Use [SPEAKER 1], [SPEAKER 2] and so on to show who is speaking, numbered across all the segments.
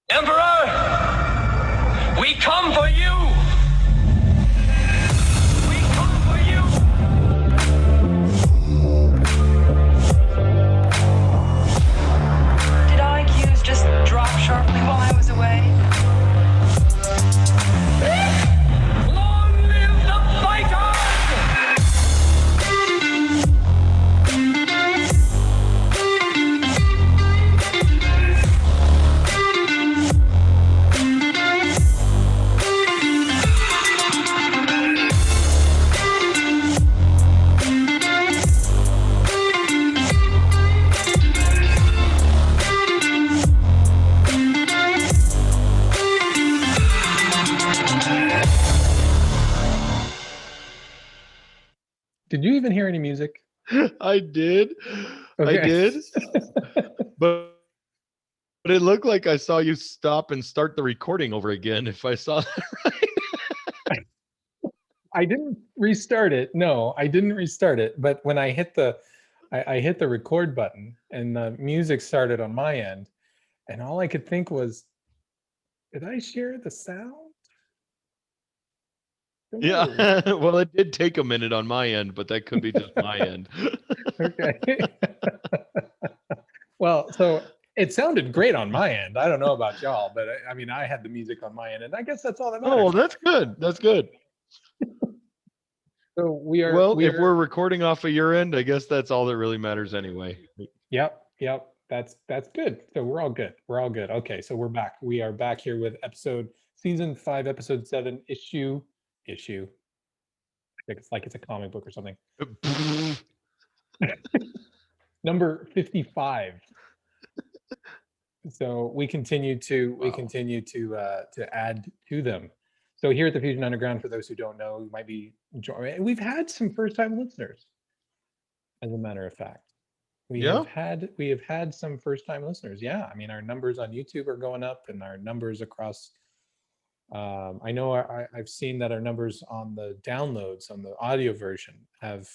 [SPEAKER 1] Emperor, we come for you. We come for you.
[SPEAKER 2] Did IQs just drop sharply while I was away?
[SPEAKER 1] Long live the fighters!
[SPEAKER 3] Did you even hear any music?
[SPEAKER 4] I did.
[SPEAKER 3] Okay.
[SPEAKER 4] I did. But it looked like I saw you stop and start the recording over again. If I saw that right.
[SPEAKER 3] I didn't restart it. No, I didn't restart it. But when I hit the record button and the music started on my end, and all I could think was, did I share the sound? Don't worry.
[SPEAKER 4] Yeah. Well, it did take a minute on my end, but that could be just my end.
[SPEAKER 3] Okay. Well, so it sounded great on my end. I don't know about y'all, but I mean, I had the music on my end, and I guess that's all that matters.
[SPEAKER 4] Oh, well, that's good. That's good.
[SPEAKER 3] So we are.
[SPEAKER 4] Well, if we're recording off of your end, I guess that's all that really matters anyway.
[SPEAKER 3] Yep. That's good. So we're all good. We're all good. Okay, so we're back. We are back here with season 5, episode 7, issue. I think it's like it's a comic book or something. Number 55. So we continue to add to them. So here at the Fusion Underground, for those who don't know, who might be joining, we've had some first-time listeners. As a matter of fact, we have had some first-time listeners. Yeah, I mean, our numbers on YouTube are going up, and our numbers across. I know I've seen that our numbers on the downloads on the audio version have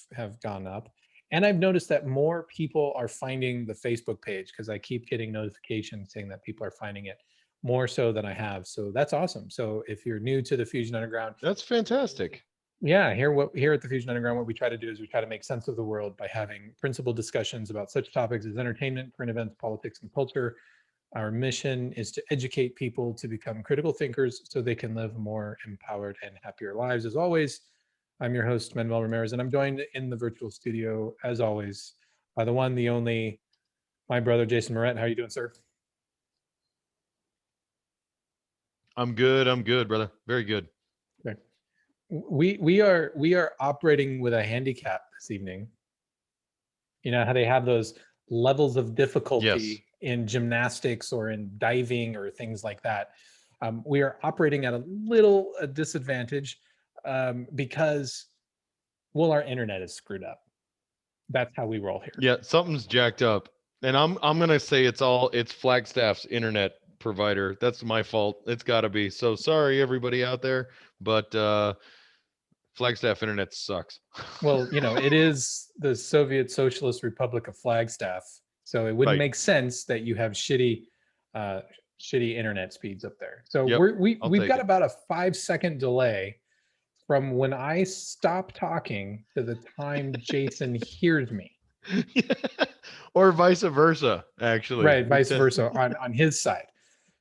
[SPEAKER 3] gone up. And I've noticed that more people are finding the Facebook page because I keep getting notifications saying that people are finding it more so than I have. So that's awesome. So if you're new to the Fusion Underground,
[SPEAKER 4] that's fantastic.
[SPEAKER 3] Yeah, here at the Fusion Underground, what we try to do is we try to make sense of the world by having principled discussions about such topics as entertainment, current events, politics, and culture. Our mission is to educate people to become critical thinkers so they can live more empowered and happier lives. As always, I'm your host, Manuel Ramirez, and I'm joined in the virtual studio, as always, by the one, the only, my brother, Jason Moret. How are you doing, sir?
[SPEAKER 4] I'm good, brother. Very good.
[SPEAKER 3] Okay. We are operating with a handicap this evening. You know how they have those levels of difficulty in gymnastics or in diving or things like that. We are operating at a little disadvantage because, well, our internet is screwed up. That's how we roll here.
[SPEAKER 4] Yeah, something's jacked up, and I'm gonna say it's Flagstaff's internet provider. That's my fault. It's got to be. So sorry, everybody out there, but Flagstaff internet sucks.
[SPEAKER 3] Well, you know, it is the Soviet Socialist Republic of Flagstaff, so it wouldn't make sense that you have shitty internet speeds up there. So we've got about a 5-second delay from when I stop talking to the time Jason hears me.
[SPEAKER 4] Or vice versa, actually.
[SPEAKER 3] Right, vice versa on his side.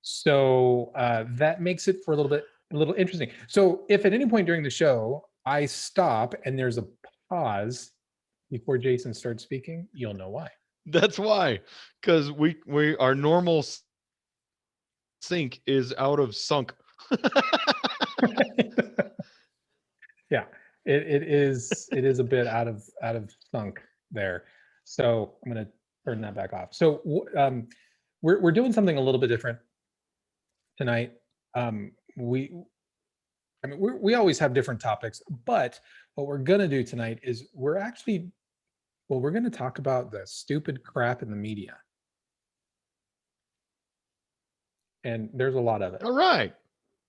[SPEAKER 3] So that makes it for a little interesting. So if at any point during the show I stop and there's a pause before Jason starts speaking, you'll know why.
[SPEAKER 4] That's why, because our normal sync is out of sunk.
[SPEAKER 3] Yeah, it is a bit out of sunk there. So I'm going to turn that back off. So we're doing something a little bit different tonight. We always have different topics, but what we're going to do tonight is we're going to talk about the stupid crap in the media. And there's a lot of it.
[SPEAKER 4] All right.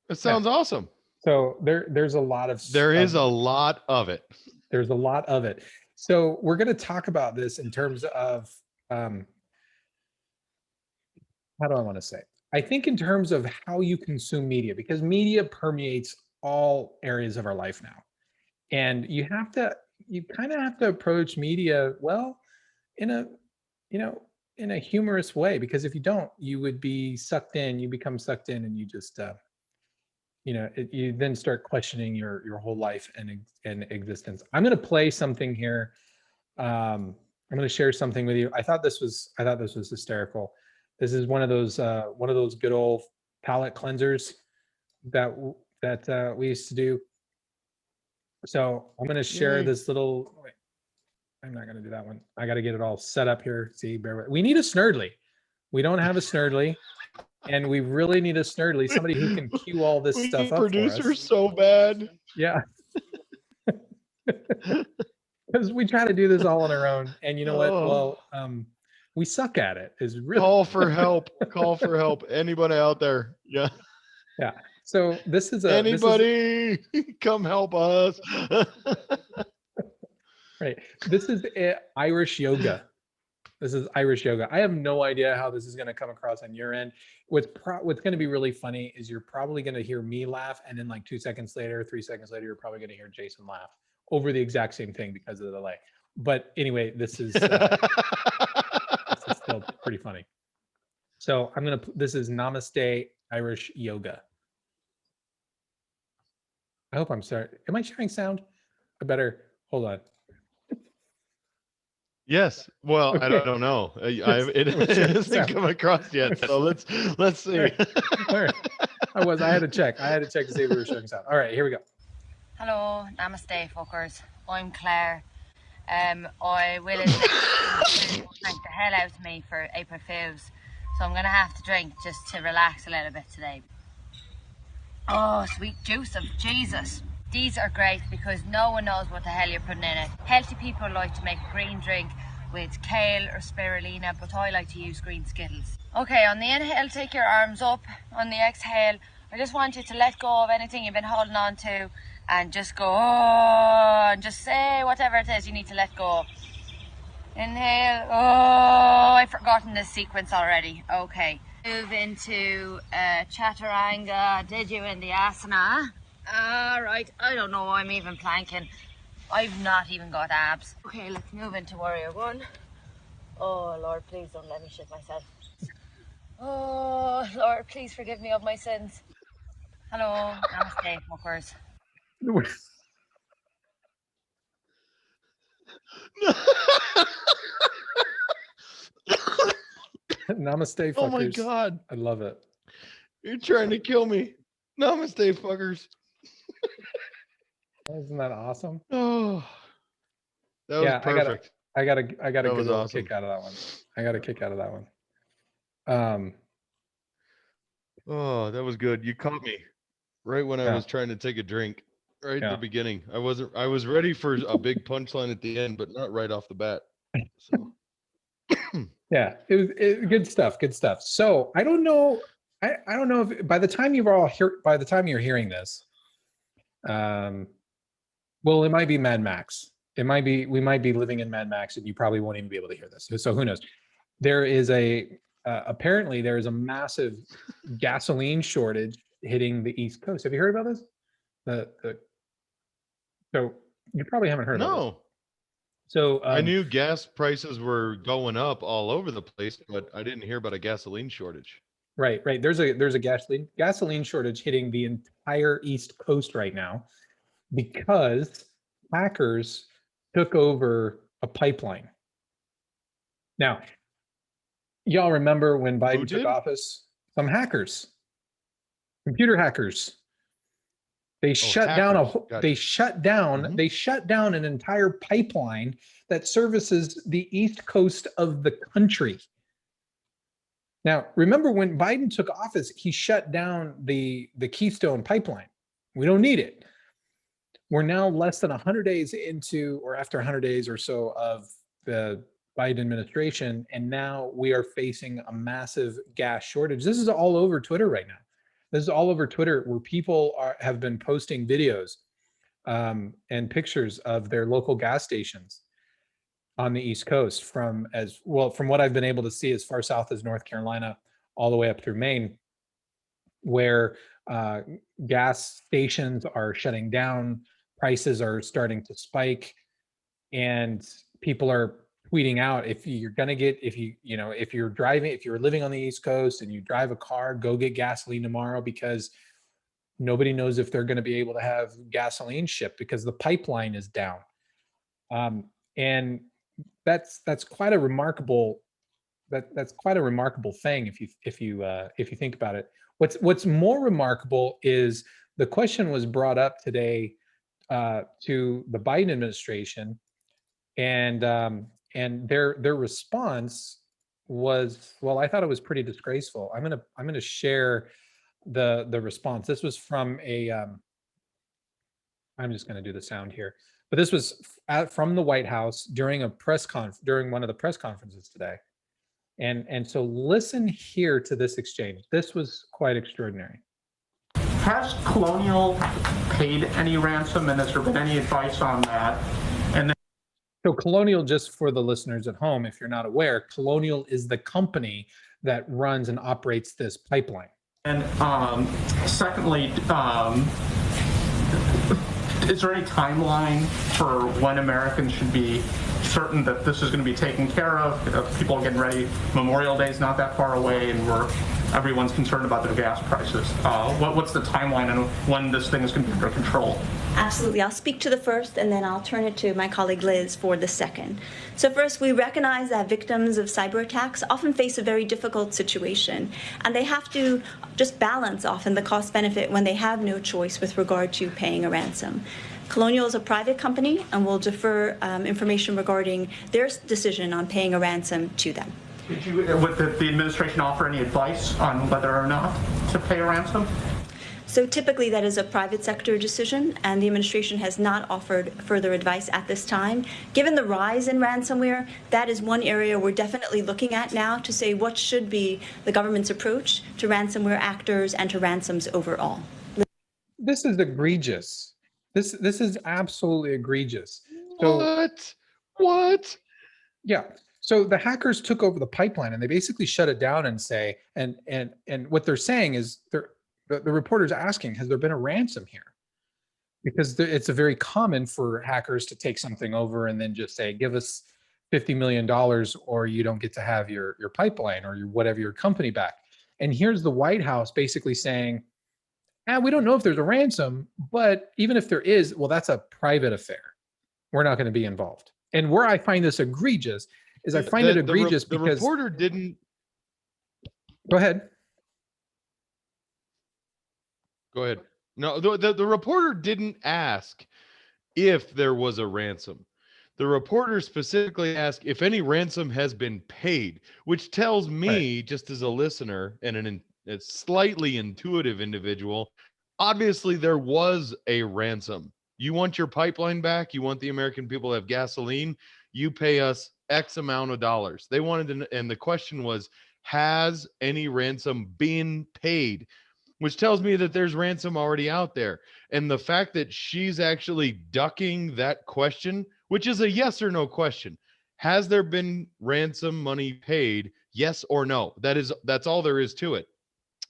[SPEAKER 4] That sounds awesome.
[SPEAKER 3] So there's a lot of
[SPEAKER 4] There is a lot of it.
[SPEAKER 3] There's a lot of it. So we're going to talk about this in terms of how do I want to say? I think in terms of how you consume media, because media permeates all areas of our life now. And you kind of have to approach media, well, in a, you know, in a humorous way, because if you don't, you would be sucked in, you become sucked in, and you just, you then start questioning your whole life and existence. I'm going to play something here. I'm going to share something with you. I thought this was hysterical. This is one of those good old palate cleansers that we used to do. So I'm going to share
[SPEAKER 4] Yay.
[SPEAKER 3] this little. Wait, I'm not going to do that one. I got to get it all set up here. See, bear with. We need a Snurdly. We don't have a Snurdly, and we really need a Snurdly. Somebody who can cue all this
[SPEAKER 4] We
[SPEAKER 3] stuff
[SPEAKER 4] need
[SPEAKER 3] up for
[SPEAKER 4] producers
[SPEAKER 3] us.
[SPEAKER 4] so bad.
[SPEAKER 3] Yeah. Because we try to do this all on our own, and you know what?
[SPEAKER 4] Oh.
[SPEAKER 3] Well, we suck at it. Is really
[SPEAKER 4] Call for help. Call for help. Anybody out there? Yeah.
[SPEAKER 3] yeah. So this is
[SPEAKER 4] Anybody come help us.
[SPEAKER 3] right. This is Irish yoga. This is Irish yoga. I have no idea how this is going to come across on your end. What's going to be really funny is you're probably going to hear me laugh, and then like 2 seconds later, 3 seconds later, you're probably going to hear Jason laugh over the exact same thing because of the delay. But anyway, this is still pretty funny. So this is Namaste Irish yoga. I hope I'm sorry. Am I sharing sound? I better hold on.
[SPEAKER 4] Yes. Well,
[SPEAKER 3] Okay.
[SPEAKER 4] I don't know. It hasn't come across yet. So let's see.
[SPEAKER 3] All right. I had to check. I to see if we were showing sound. All right, here we go.
[SPEAKER 5] Hello, namaste, fuckers. I'm Claire. I will admit thank the hell out of me for April Fools, so I'm gonna have to drink just to relax a little bit today. Oh, sweet juice of Jesus. These are great because no one knows what the hell you're putting in it. Healthy people like to make a green drink with kale or spirulina, but I like to use green Skittles. Okay, on the inhale, take your arms up. On the exhale, I just want you to let go of anything you've been holding on to and just go, oh, and just say whatever it is you need to let go. Inhale, oh, I've forgotten this sequence already. Okay. Move into Chaturanga, did you in the asana? Right, I don't know why I'm even planking. I've not even got abs. Okay, let's move into Warrior One. Oh, Lord, please don't let me shit myself. Oh, Lord, please forgive me of my sins. Hello, namaste, fuckers.
[SPEAKER 3] Namaste, fuckers.
[SPEAKER 4] Oh my God.
[SPEAKER 3] I love it.
[SPEAKER 4] You're trying to kill me. Namaste, fuckers.
[SPEAKER 3] Isn't that awesome?
[SPEAKER 4] Oh, that was perfect.
[SPEAKER 3] I got a good
[SPEAKER 4] awesome.
[SPEAKER 3] kick out of that one. I got a kick out of that one.
[SPEAKER 4] Oh, that was good. You caught me right when I
[SPEAKER 3] Yeah.
[SPEAKER 4] was trying to take a drink. Right at
[SPEAKER 3] Yeah.
[SPEAKER 4] the beginning. I was ready for a big punchline at the end, but not right off the bat. So
[SPEAKER 3] Yeah, it was good stuff. Good stuff. So I don't know. I don't know if by the time you're hearing this, well, it might be Mad Max. We might be living in Mad Max, and you probably won't even be able to hear this. So who knows? There is apparently there is a massive gasoline shortage hitting the East Coast. Have you heard about this? So you probably haven't heard about this.
[SPEAKER 4] no.
[SPEAKER 3] So
[SPEAKER 4] I knew gas prices were going up all over the place, but I didn't hear about a gasoline shortage.
[SPEAKER 3] Right. There's a gasoline shortage hitting the entire East Coast right now because hackers took over a pipeline. Now, y'all remember when Biden took
[SPEAKER 4] did?
[SPEAKER 3] office? Some hackers, computer hackers. They shut down
[SPEAKER 4] Gotcha.
[SPEAKER 3] they shut down an entire pipeline that services the East Coast of the country. Now, remember when Biden took office, he shut down the Keystone pipeline. We don't need it. We're now less than 100 days into, or after 100 days or so of the Biden administration, and now we are facing a massive gas shortage. This is all over Twitter right now. This is all over Twitter where people have been posting videos and pictures of their local gas stations on the East Coast from what I've been able to see as far south as North Carolina, all the way up through Maine. where gas stations are shutting down, prices are starting to spike, and people are tweeting out, if you're gonna get, if you're driving, if you're living on the East Coast and you drive a car, go get gasoline tomorrow, because nobody knows if they're going to be able to have gasoline shipped because the pipeline is down. And that's quite a remarkable that's quite a remarkable thing if you think about it. What's more remarkable is the question was brought up today to the Biden administration, and their response was, well, I thought it was pretty disgraceful. I'm gonna share the response. This was from a I'm just going to do the sound here, but this was from the White House during during one of the press conferences today. And so listen here to this exchange. This was quite extraordinary.
[SPEAKER 6] Has Colonial paid any ransom, and has there been any advice on that? And then,
[SPEAKER 3] so Colonial, just for the listeners at home, if you're not aware, Colonial is the company that runs and operates this pipeline.
[SPEAKER 6] And secondly, is there any timeline for when Americans should be certain that this is going to be taken care of? People are getting ready. Memorial Day is not that far away, and everyone's concerned about their gas prices. What's the timeline on when this thing is going to be under control?
[SPEAKER 7] Absolutely. I'll speak to the first, and then I'll turn it to my colleague Liz for the second. So first, we recognize that victims of cyber attacks often face a very difficult situation, and they have to just balance often the cost benefit when they have no choice with regard to paying a ransom. Colonial is a private company and will defer information regarding their decision on paying a ransom to them.
[SPEAKER 6] Would the administration offer any advice on whether or not to pay a ransom?
[SPEAKER 7] So typically that is a private sector decision, and the administration has not offered further advice at this time. Given the rise in ransomware, that is one area we're definitely looking at now to say what should be the government's approach to ransomware actors and to ransoms overall.
[SPEAKER 3] This is egregious. This is absolutely egregious. So,
[SPEAKER 4] What?
[SPEAKER 3] yeah. So the hackers took over the pipeline and they basically shut it down and say, and what they're saying is the reporter's asking, has there been a ransom here? Because it's a very common for hackers to take something over and then just say, give us $50 million or you don't get to have your pipeline or whatever your company back. And here's the White House basically saying, we don't know if there's a ransom, but even if there is, well, that's a private affair. We're not going to be involved. And where I find this egregious is I find it egregious because
[SPEAKER 4] the reporter didn't.
[SPEAKER 3] Go ahead.
[SPEAKER 4] Go ahead. No, the reporter didn't ask if there was a ransom. The reporter specifically asked if any ransom has been paid, which tells me, right, just as a listener and a slightly intuitive individual, obviously there was a ransom. You want your pipeline back? You want the American people to have gasoline? You pay us X amount of dollars. They wanted to, and the question was, has any ransom been paid? Which tells me that there's ransom already out there. And the fact that she's actually ducking that question, which is a yes or no question, has there been ransom money paid? Yes or no? That's all there is to it.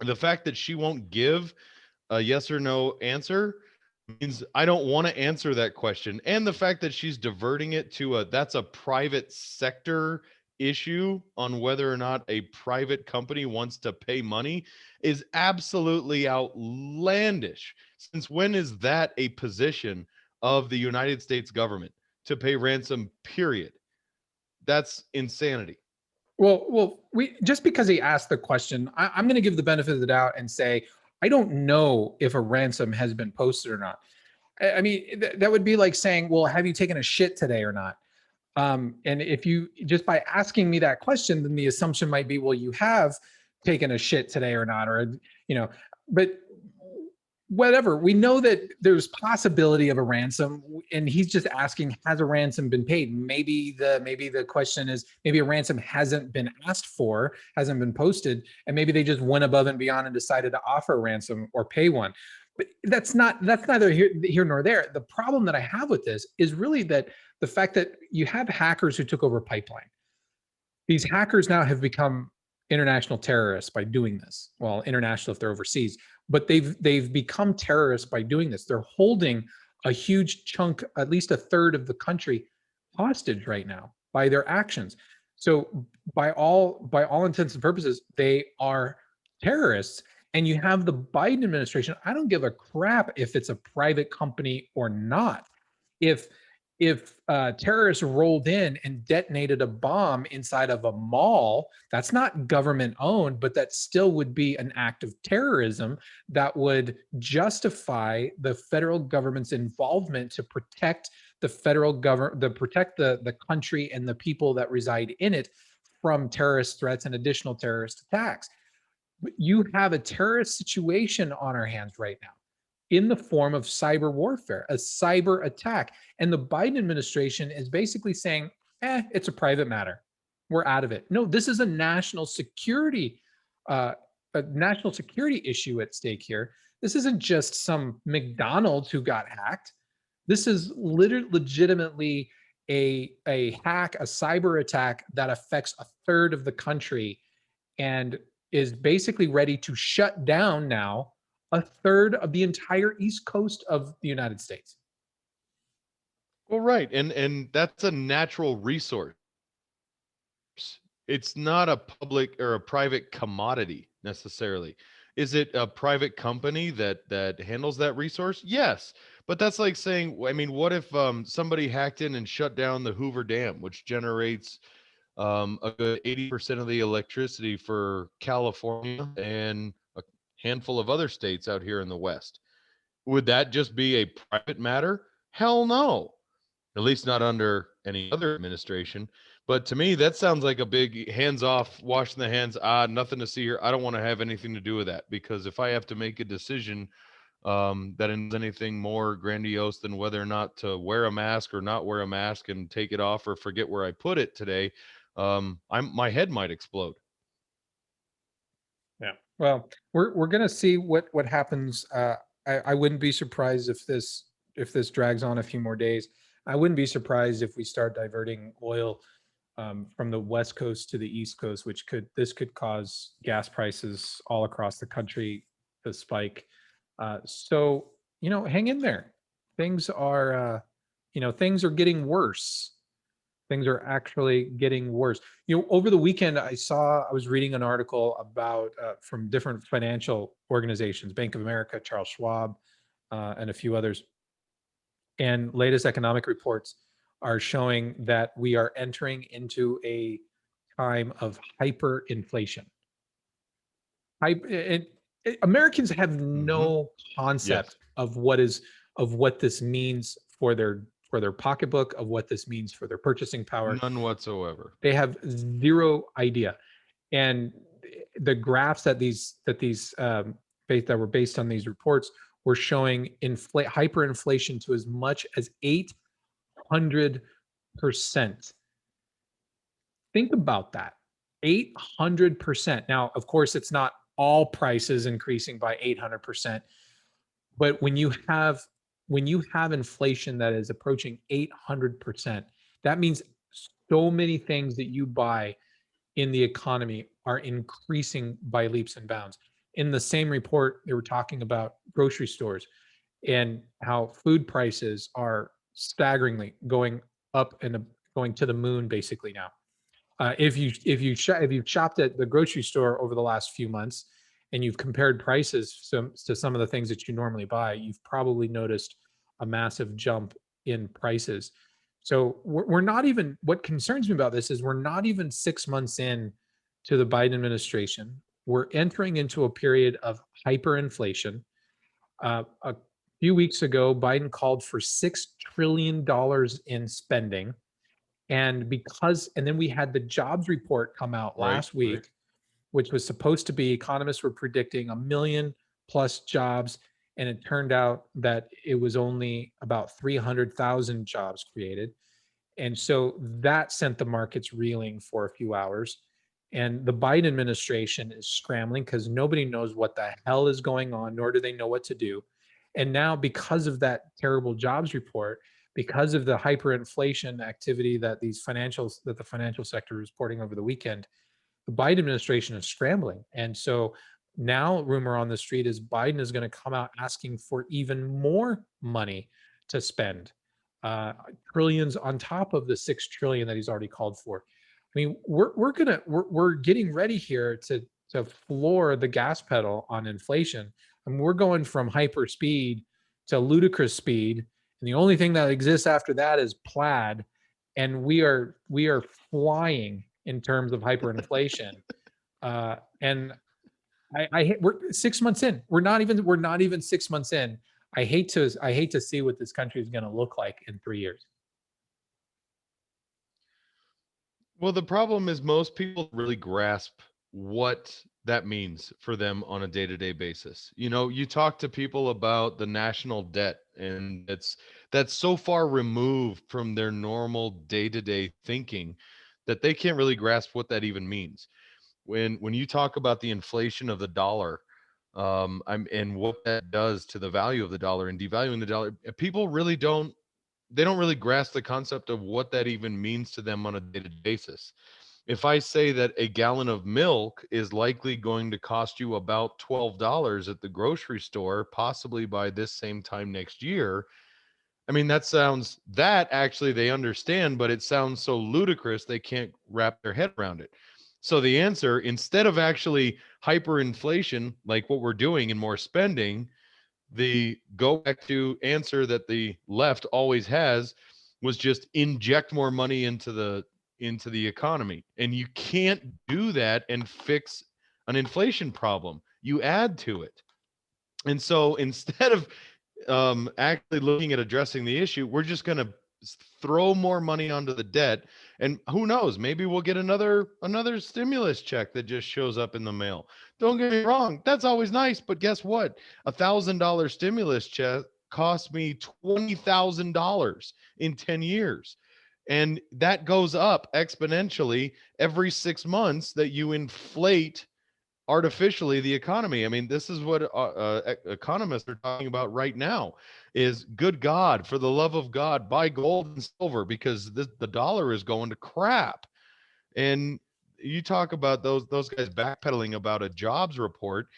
[SPEAKER 4] The fact that she won't give a yes or no answer means I don't want to answer that question. And the fact that she's diverting it to that's a private sector issue on whether or not a private company wants to pay money is absolutely outlandish. Since when is that a position of the United States government, to pay ransom, period? That's insanity.
[SPEAKER 3] Well, we just because he asked the question, I'm going to give the benefit of the doubt and say, I don't know if a ransom has been posted or not. I mean, that would be like saying, well, have you taken a shit today or not? And if you, just by asking me that question, then the assumption might be, well, you have taken a shit today or not, or, but whatever. We know that there's possibility of a ransom, and he's just asking, has a ransom been paid? Maybe the question is, maybe a ransom hasn't been asked for, hasn't been posted, and maybe they just went above and beyond and decided to offer a ransom or pay one. But that's neither here nor there. The problem that I have with this is really that the fact that you have hackers who took over pipeline. These hackers now have become international terrorists by doing this. Well, international if they're overseas, but they've become terrorists by doing this. They're holding a huge chunk, at least a third of the country, hostage right now by their actions. So by all intents and purposes, they are terrorists. And you have the Biden administration. I don't give a crap if it's a private company or not. If terrorists rolled in and detonated a bomb inside of a mall, that's not government owned, but that still would be an act of terrorism that would justify the federal government's involvement to protect the federal government, to protect the country and the people that reside in it from terrorist threats and additional terrorist attacks. But you have a terrorist situation on our hands right now in the form of cyber warfare, a cyber attack. And the Biden administration is basically saying, it's a private matter. We're out of it. No, this is a national security issue at stake here. This isn't just some McDonald's who got hacked. This is legitimately a hack, a cyber attack that affects a third of the country and is basically ready to shut down now a third of the entire East Coast of the United States.
[SPEAKER 4] Well, right. And that's a natural resource. It's not a public or a private commodity necessarily. Is it a private company that handles that resource? Yes. But that's like saying, I mean, what if somebody hacked in and shut down the Hoover Dam, which generates a good 80% of the electricity for California and a handful of other states out here in the West? Would that just be a private matter? Hell no. At least not under any other administration. But to me, that sounds like a big hands off, washing the hands. Nothing to see here. I don't want to have anything to do with that, because if I have to make a decision that is anything more grandiose than whether or not to wear a mask or not wear a mask and take it off or forget where I put it today, my head might explode.
[SPEAKER 3] Yeah. Well, we're gonna see what happens. I wouldn't be surprised if this drags on a few more days. I wouldn't be surprised if we start diverting oil from the West Coast to the East Coast, which could cause gas prices all across the country to spike. So hang in there. Things are things are getting worse. Things are actually getting worse. Over the weekend, I was reading an article about from different financial organizations, Bank of America, Charles Schwab, and a few others. And latest economic reports are showing that we are entering into a time of hyperinflation. Americans have no concept of what this means for their pocketbook, of what this means for their purchasing power.
[SPEAKER 4] None whatsoever.
[SPEAKER 3] They have zero idea. And the graphs that were based on these reports were showing hyperinflation to as much as 800%. Think about that. 800%. Now, of course, it's not all prices increasing by 800%, but when you have inflation that is approaching 800%, that means so many things that you buy in the economy are increasing by leaps and bounds. In the same report, they were talking about grocery stores and how food prices are staggeringly going up and going to the moon basically now. If you've shopped at the grocery store over the last few months and you've compared prices to some of the things that you normally buy, you've probably noticed a massive jump in prices. So we're not even, what concerns me about this is we're not even 6 months in to the Biden administration. We're entering into a period of hyperinflation. A few weeks ago, Biden called for $6 trillion in spending. And then we had the jobs report come out last week, which was supposed to be, economists were predicting 1 million plus jobs. And it turned out that it was only about 300,000 jobs created. And so that sent the markets reeling for a few hours. And the Biden administration is scrambling because nobody knows what the hell is going on, nor do they know what to do. And now, because of that terrible jobs report, because of the hyperinflation activity that the financial sector is reporting over the weekend, the Biden administration is scrambling. And so now rumor on the street is Biden is going to come out asking for even more money to spend, uh, trillions on top of the 6 trillion that he's already called for. I mean, we're getting ready here to floor the gas pedal on inflation. And we're going from hyper speed to ludicrous speed. And the only thing that exists after that is plaid. And we are flying in terms of hyperinflation. And we're 6 months in. We're not even 6 months in. I hate to see what this country is going to look like in 3 years.
[SPEAKER 4] Well, the problem is most people really grasp what that means for them on a day-to-day basis. You know, you talk to people about the national debt, and that's so far removed from their normal day-to-day thinking that they can't really grasp what that even means. When you talk about the inflation of the dollar, and what that does to the value of the dollar and devaluing the dollar, people really don't really grasp the concept of what that even means to them on a day-to-day basis. If I say that a gallon of milk is likely going to cost you about $12 at the grocery store, possibly by this same time next year, I mean, that actually they understand, but it sounds so ludicrous they can't wrap their head around it. So the answer, instead of actually hyperinflation, like what we're doing and more spending, the go back to answer that the left always has was just inject more money into the economy. And you can't do that and fix an inflation problem. You add to it. And so instead of actually looking at addressing the issue, we're just going to throw more money onto the debt. And who knows, maybe we'll get another stimulus check that just shows up in the mail. Don't get me wrong, that's always nice, but guess what? $1,000 stimulus check cost me $20,000 in 10 years. And that goes up exponentially every 6 months that you inflate artificially the economy. I mean, this is what economists are talking about right now is, good God, for the love of God, buy gold and silver, because the dollar is going to crap. And you talk about those guys backpedaling about a jobs report.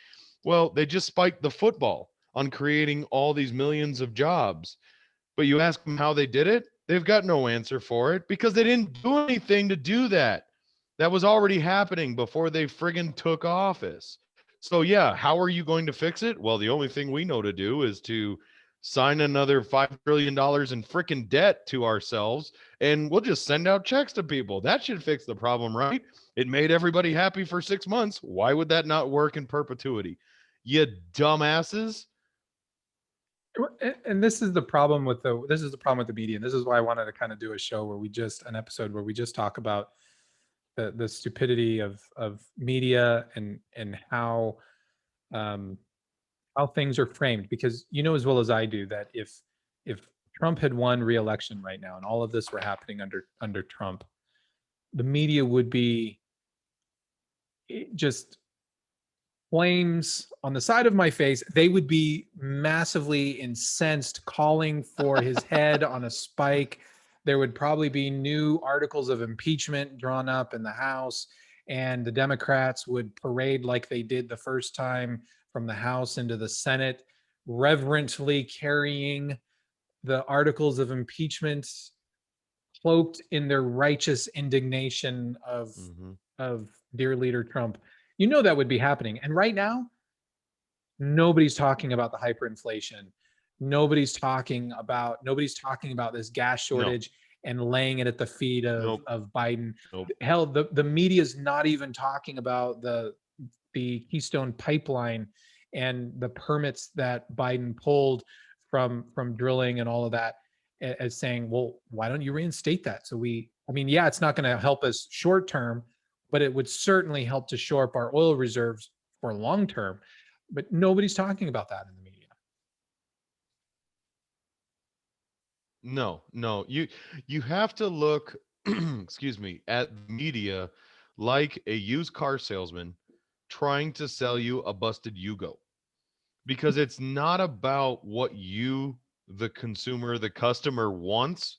[SPEAKER 4] Well, they just spiked the football on creating all these millions of jobs. But you ask them how they did it, they've got no answer for it, because they didn't do anything to do that. That was already happening before they friggin' took office. So yeah, how are you going to fix it? Well, the only thing we know to do is to sign another $5 trillion in frickin' debt to ourselves, and we'll just send out checks to people. That should fix the problem, right? It made everybody happy for 6 months. Why would that not work in perpetuity? You dumbasses.
[SPEAKER 3] And this is the problem with the media. And this is why I wanted to kind of do a show where an episode where we just talk about the stupidity of media and how things are framed. Because you know as well as I do that if Trump had won re-election right now and all of this were happening under Trump, the media would be just flames on the side of my face. They would be massively incensed, calling for his head on a spike. There would probably be new articles of impeachment drawn up in the House, and the Democrats would parade like they did the first time from the House into the Senate, reverently carrying the articles of impeachment, cloaked in their righteous indignation of dear leader Trump. You know that would be happening. And right now, nobody's talking about the hyperinflation. Nobody's talking about this gas shortage and laying it at the feet of Biden. Hell, the media is not even talking about the Keystone pipeline and the permits that Biden pulled from drilling and all of that, as saying, well, why don't you reinstate that? Yeah, it's not going to help us short term, but it would certainly help to shore up our oil reserves for long term. But nobody's talking about that in the media.
[SPEAKER 4] No. You have to look, excuse me, at the media like a used car salesman trying to sell you a busted Yugo. Because it's not about what you, the consumer, the customer wants.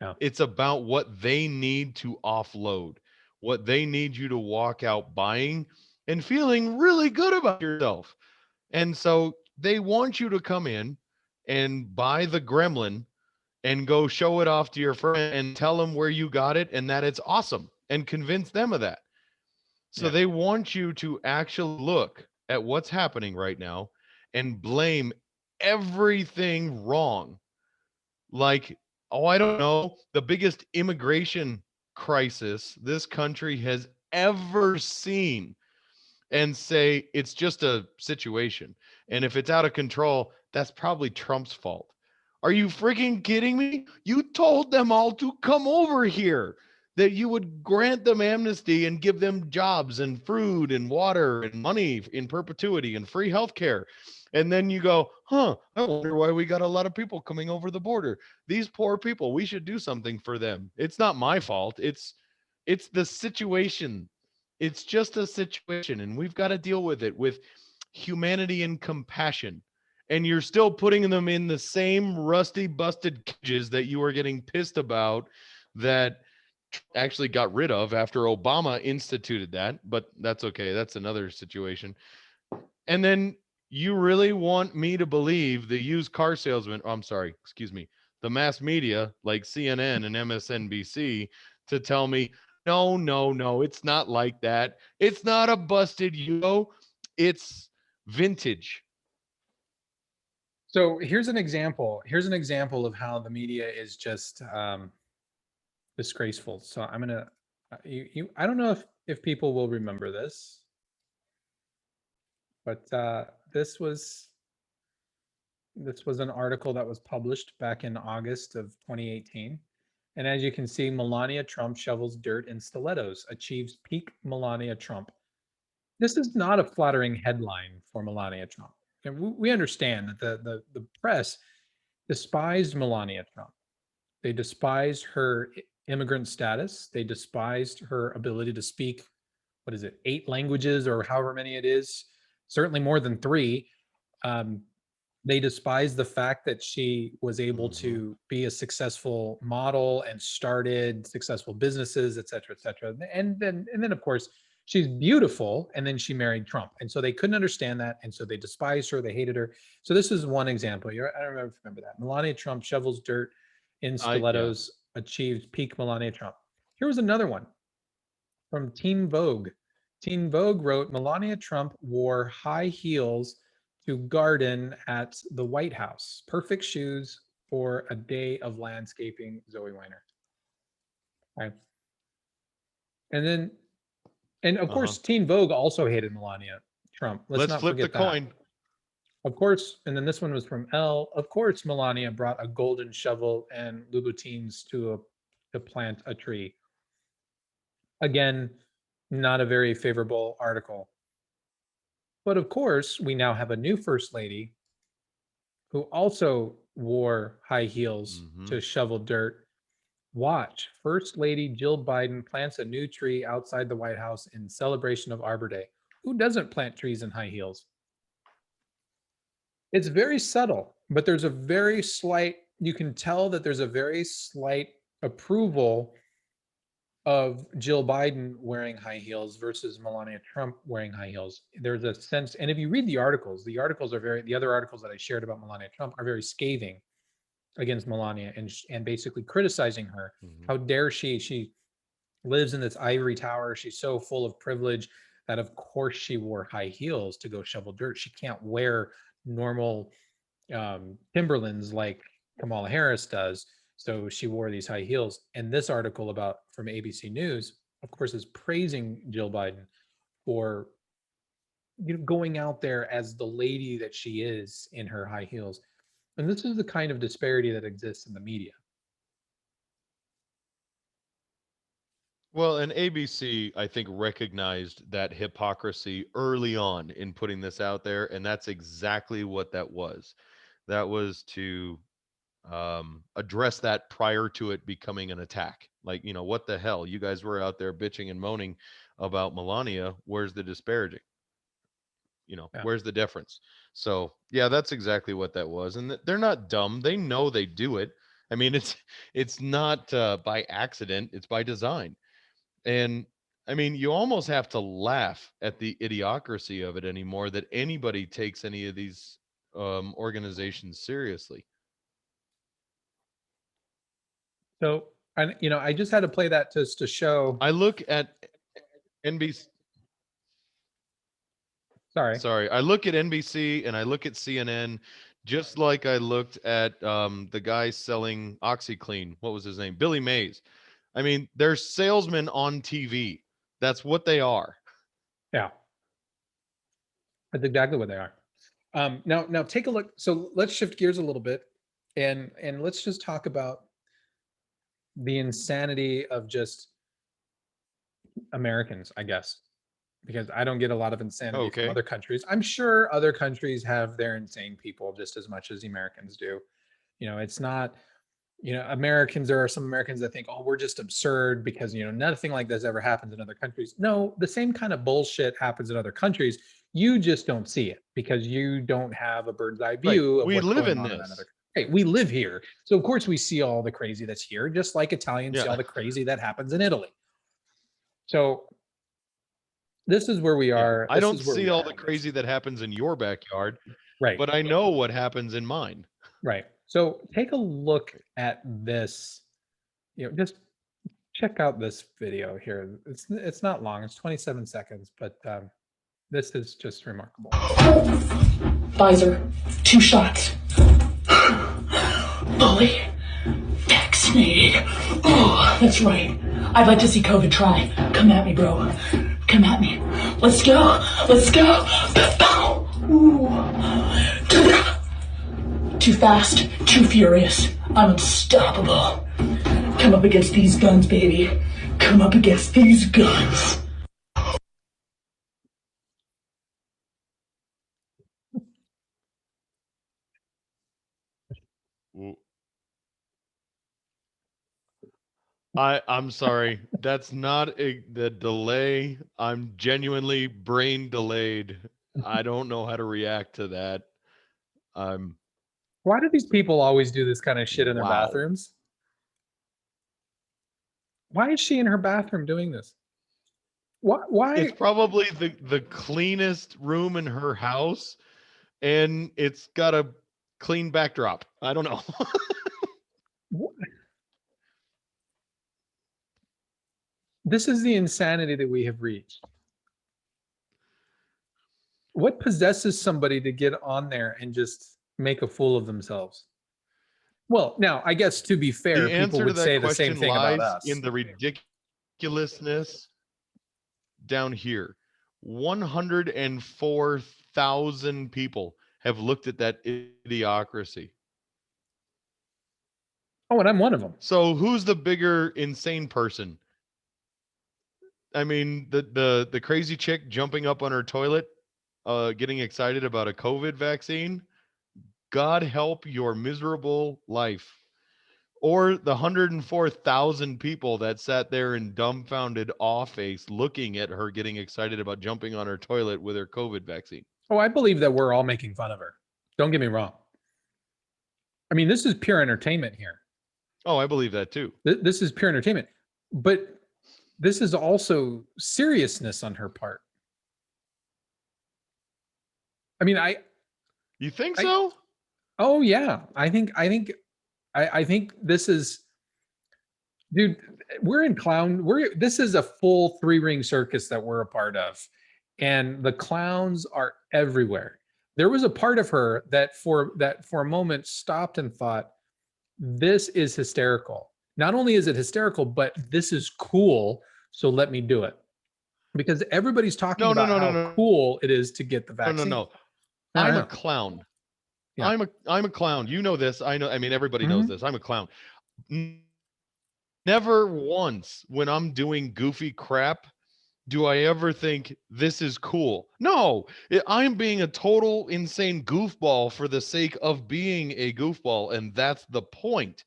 [SPEAKER 3] No.
[SPEAKER 4] It's about what they need to offload. what they need you to walk out buying and feeling really good about yourself. And so they want you to come in and buy the gremlin and go show it off to your friend and tell them where you got it and that it's awesome and convince them of that. So
[SPEAKER 3] Yeah.
[SPEAKER 4] they want you to actually look at what's happening right now and blame everything wrong. Like, oh, I don't know, the biggest immigration crisis this country has ever seen, and say it's just a situation. And if it's out of control, that's probably Trump's fault. Are you freaking kidding me? You told them all to come over here, that you would grant them amnesty and give them jobs and food and water and money in perpetuity and free healthcare. And then you go, huh, I wonder why we got a lot of people coming over the border. These poor people, we should do something for them. It's not my fault. It's the situation. It's just a situation, and we've got to deal with it with humanity and compassion. And you're still putting them in the same rusty, busted cages that you were getting pissed about, that actually got rid of after Obama instituted that. But that's okay. That's another situation. And then you really want me to believe the used car salesman, oh, I'm sorry, excuse me, the mass media like CNN and MSNBC to tell me, no, no, no, it's not like that. It's not a busted Yugo. It's vintage.
[SPEAKER 3] So here's an example. Here's an example of how the media is just disgraceful. So I'm gonna, I don't know if people will remember this, but this was an article that was published back in August of 2018. And as you can see, Melania Trump shovels dirt in stilettos, achieves peak Melania Trump. This is not a flattering headline for Melania Trump. And we understand that the press despised Melania Trump. They despised her immigrant status. They despised her ability to speak, what is it, 8 languages or however many it is, certainly more than 3. They despised the fact that she was able to be a successful model and started successful businesses, et cetera, et cetera. And then of course, she's beautiful, and then she married Trump. And so they couldn't understand that. And so they despised her, they hated her. So this is one example. I don't remember that. Melania Trump shovels dirt in stilettos, achieved peak Melania Trump. Here was another one from Teen Vogue. Teen Vogue wrote, Melania Trump wore high heels to garden at the White House. Perfect shoes for a day of landscaping, Zoe Weiner. Right. And then, and of course, Teen Vogue also hated Melania Trump.
[SPEAKER 4] Let's
[SPEAKER 3] not
[SPEAKER 4] flip the
[SPEAKER 3] forget that.
[SPEAKER 4] coin.
[SPEAKER 3] Of course, and then this one was from Elle. Of course, Melania brought a golden shovel and Louboutins to plant a tree. Again, not a very favorable article. But of course, we now have a new first lady who also wore high heels to shovel dirt. Watch, First Lady Jill Biden plants a new tree outside the White House in celebration of Arbor Day. Who doesn't plant trees in high heels? It's very subtle, but there's a very slight, you can tell that there's a very slight approval of Jill Biden wearing high heels versus Melania Trump wearing high heels. There's a sense, and if you read the articles are very, the other articles that I shared about Melania Trump are very scathing against Melania and basically criticizing her. How dare she lives in this ivory tower. She's so full of privilege that of course she wore high heels to go shovel dirt. She can't wear normal Timberlands like Kamala Harris does. So she wore these high heels. And this article from ABC News, of course, is praising Jill Biden for going out there as the lady that she is in her high heels. And this is the kind of disparity that exists in the media.
[SPEAKER 4] Well, and ABC, I think, recognized that hypocrisy early on in putting this out there, and that's exactly what that was. That was to address that prior to it becoming an attack. Like, what the hell? You guys were out there bitching and moaning about Melania. Where's the disparaging? Where's the difference? So, yeah, that's exactly what that was. And they're not dumb. They know they do it. I mean, it's not by accident. It's by design. And I mean, you almost have to laugh at the idiocracy of it anymore, that anybody takes any of these organizations seriously.
[SPEAKER 3] So, and I just had to play that just to show.
[SPEAKER 4] I look at NBC.
[SPEAKER 3] Sorry.
[SPEAKER 4] I look at NBC and I look at CNN, just like I looked at the guy selling OxyClean. What was his name? Billy Mays. I mean, they're salesmen on TV. That's what they are.
[SPEAKER 3] Yeah. That's exactly what they are. Now take a look. So let's shift gears a little bit, and let's just talk about the insanity of just Americans, I guess, because I don't get a lot of insanity from other countries. I'm sure other countries have their insane people just as much as the Americans do. It's not, Americans, there are some Americans that think, oh, we're just absurd because, nothing like this ever happens in other countries. No, the same kind of bullshit happens in other countries. You just don't see it because you don't have a bird's eye view of
[SPEAKER 4] we
[SPEAKER 3] what's
[SPEAKER 4] live
[SPEAKER 3] going
[SPEAKER 4] in
[SPEAKER 3] on
[SPEAKER 4] this.
[SPEAKER 3] another. Right, we live here. So of course we see all the crazy that's here, just like Italians see all the crazy that happens in Italy. So this is where we are.
[SPEAKER 4] I don't see all the crazy that happens in your backyard,
[SPEAKER 3] right?
[SPEAKER 4] But I know what happens in mine.
[SPEAKER 3] Right. So take a look at this. Just check out this video here. It's not long. It's 27 seconds, but this is just remarkable.
[SPEAKER 8] Pfizer, 2 shots. Fully vaccinated. Oh, that's right. I'd like to see COVID try. Come at me, bro. Come at me. Let's go. Let's go. Ooh. Too fast, too furious. I'm unstoppable. Come up against these guns, baby. Come up against these guns.
[SPEAKER 4] I'm sorry. That's not the delay. I'm genuinely brain delayed. I don't know how to react to that.
[SPEAKER 3] Why do these people always do this kind of shit in their bathrooms? Why is she in her bathroom doing this? Why?
[SPEAKER 4] It's probably the cleanest room in her house, and it's got a clean backdrop. I don't know.
[SPEAKER 3] This is the insanity that we have reached. What possesses somebody to get on there and just make a fool of themselves? Well, now, I guess to be fair,
[SPEAKER 4] The
[SPEAKER 3] people
[SPEAKER 4] answer to
[SPEAKER 3] would
[SPEAKER 4] that
[SPEAKER 3] say the same
[SPEAKER 4] question
[SPEAKER 3] thing about
[SPEAKER 4] lies
[SPEAKER 3] us.
[SPEAKER 4] in the ridiculousness down here. 104,000 people have looked at that idiocracy.
[SPEAKER 3] Oh, and I'm one of them.
[SPEAKER 4] So who's the bigger insane person? I mean, the crazy chick jumping up on her toilet, getting excited about a COVID vaccine. God help your miserable life. Or the 104,000 people that sat there in dumbfounded awe face looking at her getting excited about jumping on her toilet with her COVID vaccine.
[SPEAKER 3] Oh, I believe that we're all making fun of her. Don't get me wrong. I mean, this is pure entertainment here.
[SPEAKER 4] Oh, I believe that too.
[SPEAKER 3] This is pure entertainment. But this is also seriousness on her part. I mean,
[SPEAKER 4] You think so?
[SPEAKER 3] Oh yeah. I think this is, dude, we're in this is a full 3-ring circus that we're a part of. And the clowns are everywhere. There was a part of her that for a moment stopped and thought, this is hysterical. Not only is it hysterical, but this is cool. So let me do it. Because everybody's talking about how cool it is to get the vaccine.
[SPEAKER 4] No. I'm a clown. Yeah. I'm a clown. You know this. I know. I mean, everybody knows this. I'm a clown. Never once when I'm doing goofy crap do I ever think this is cool. No, I'm being a total insane goofball for the sake of being a goofball. And that's the point.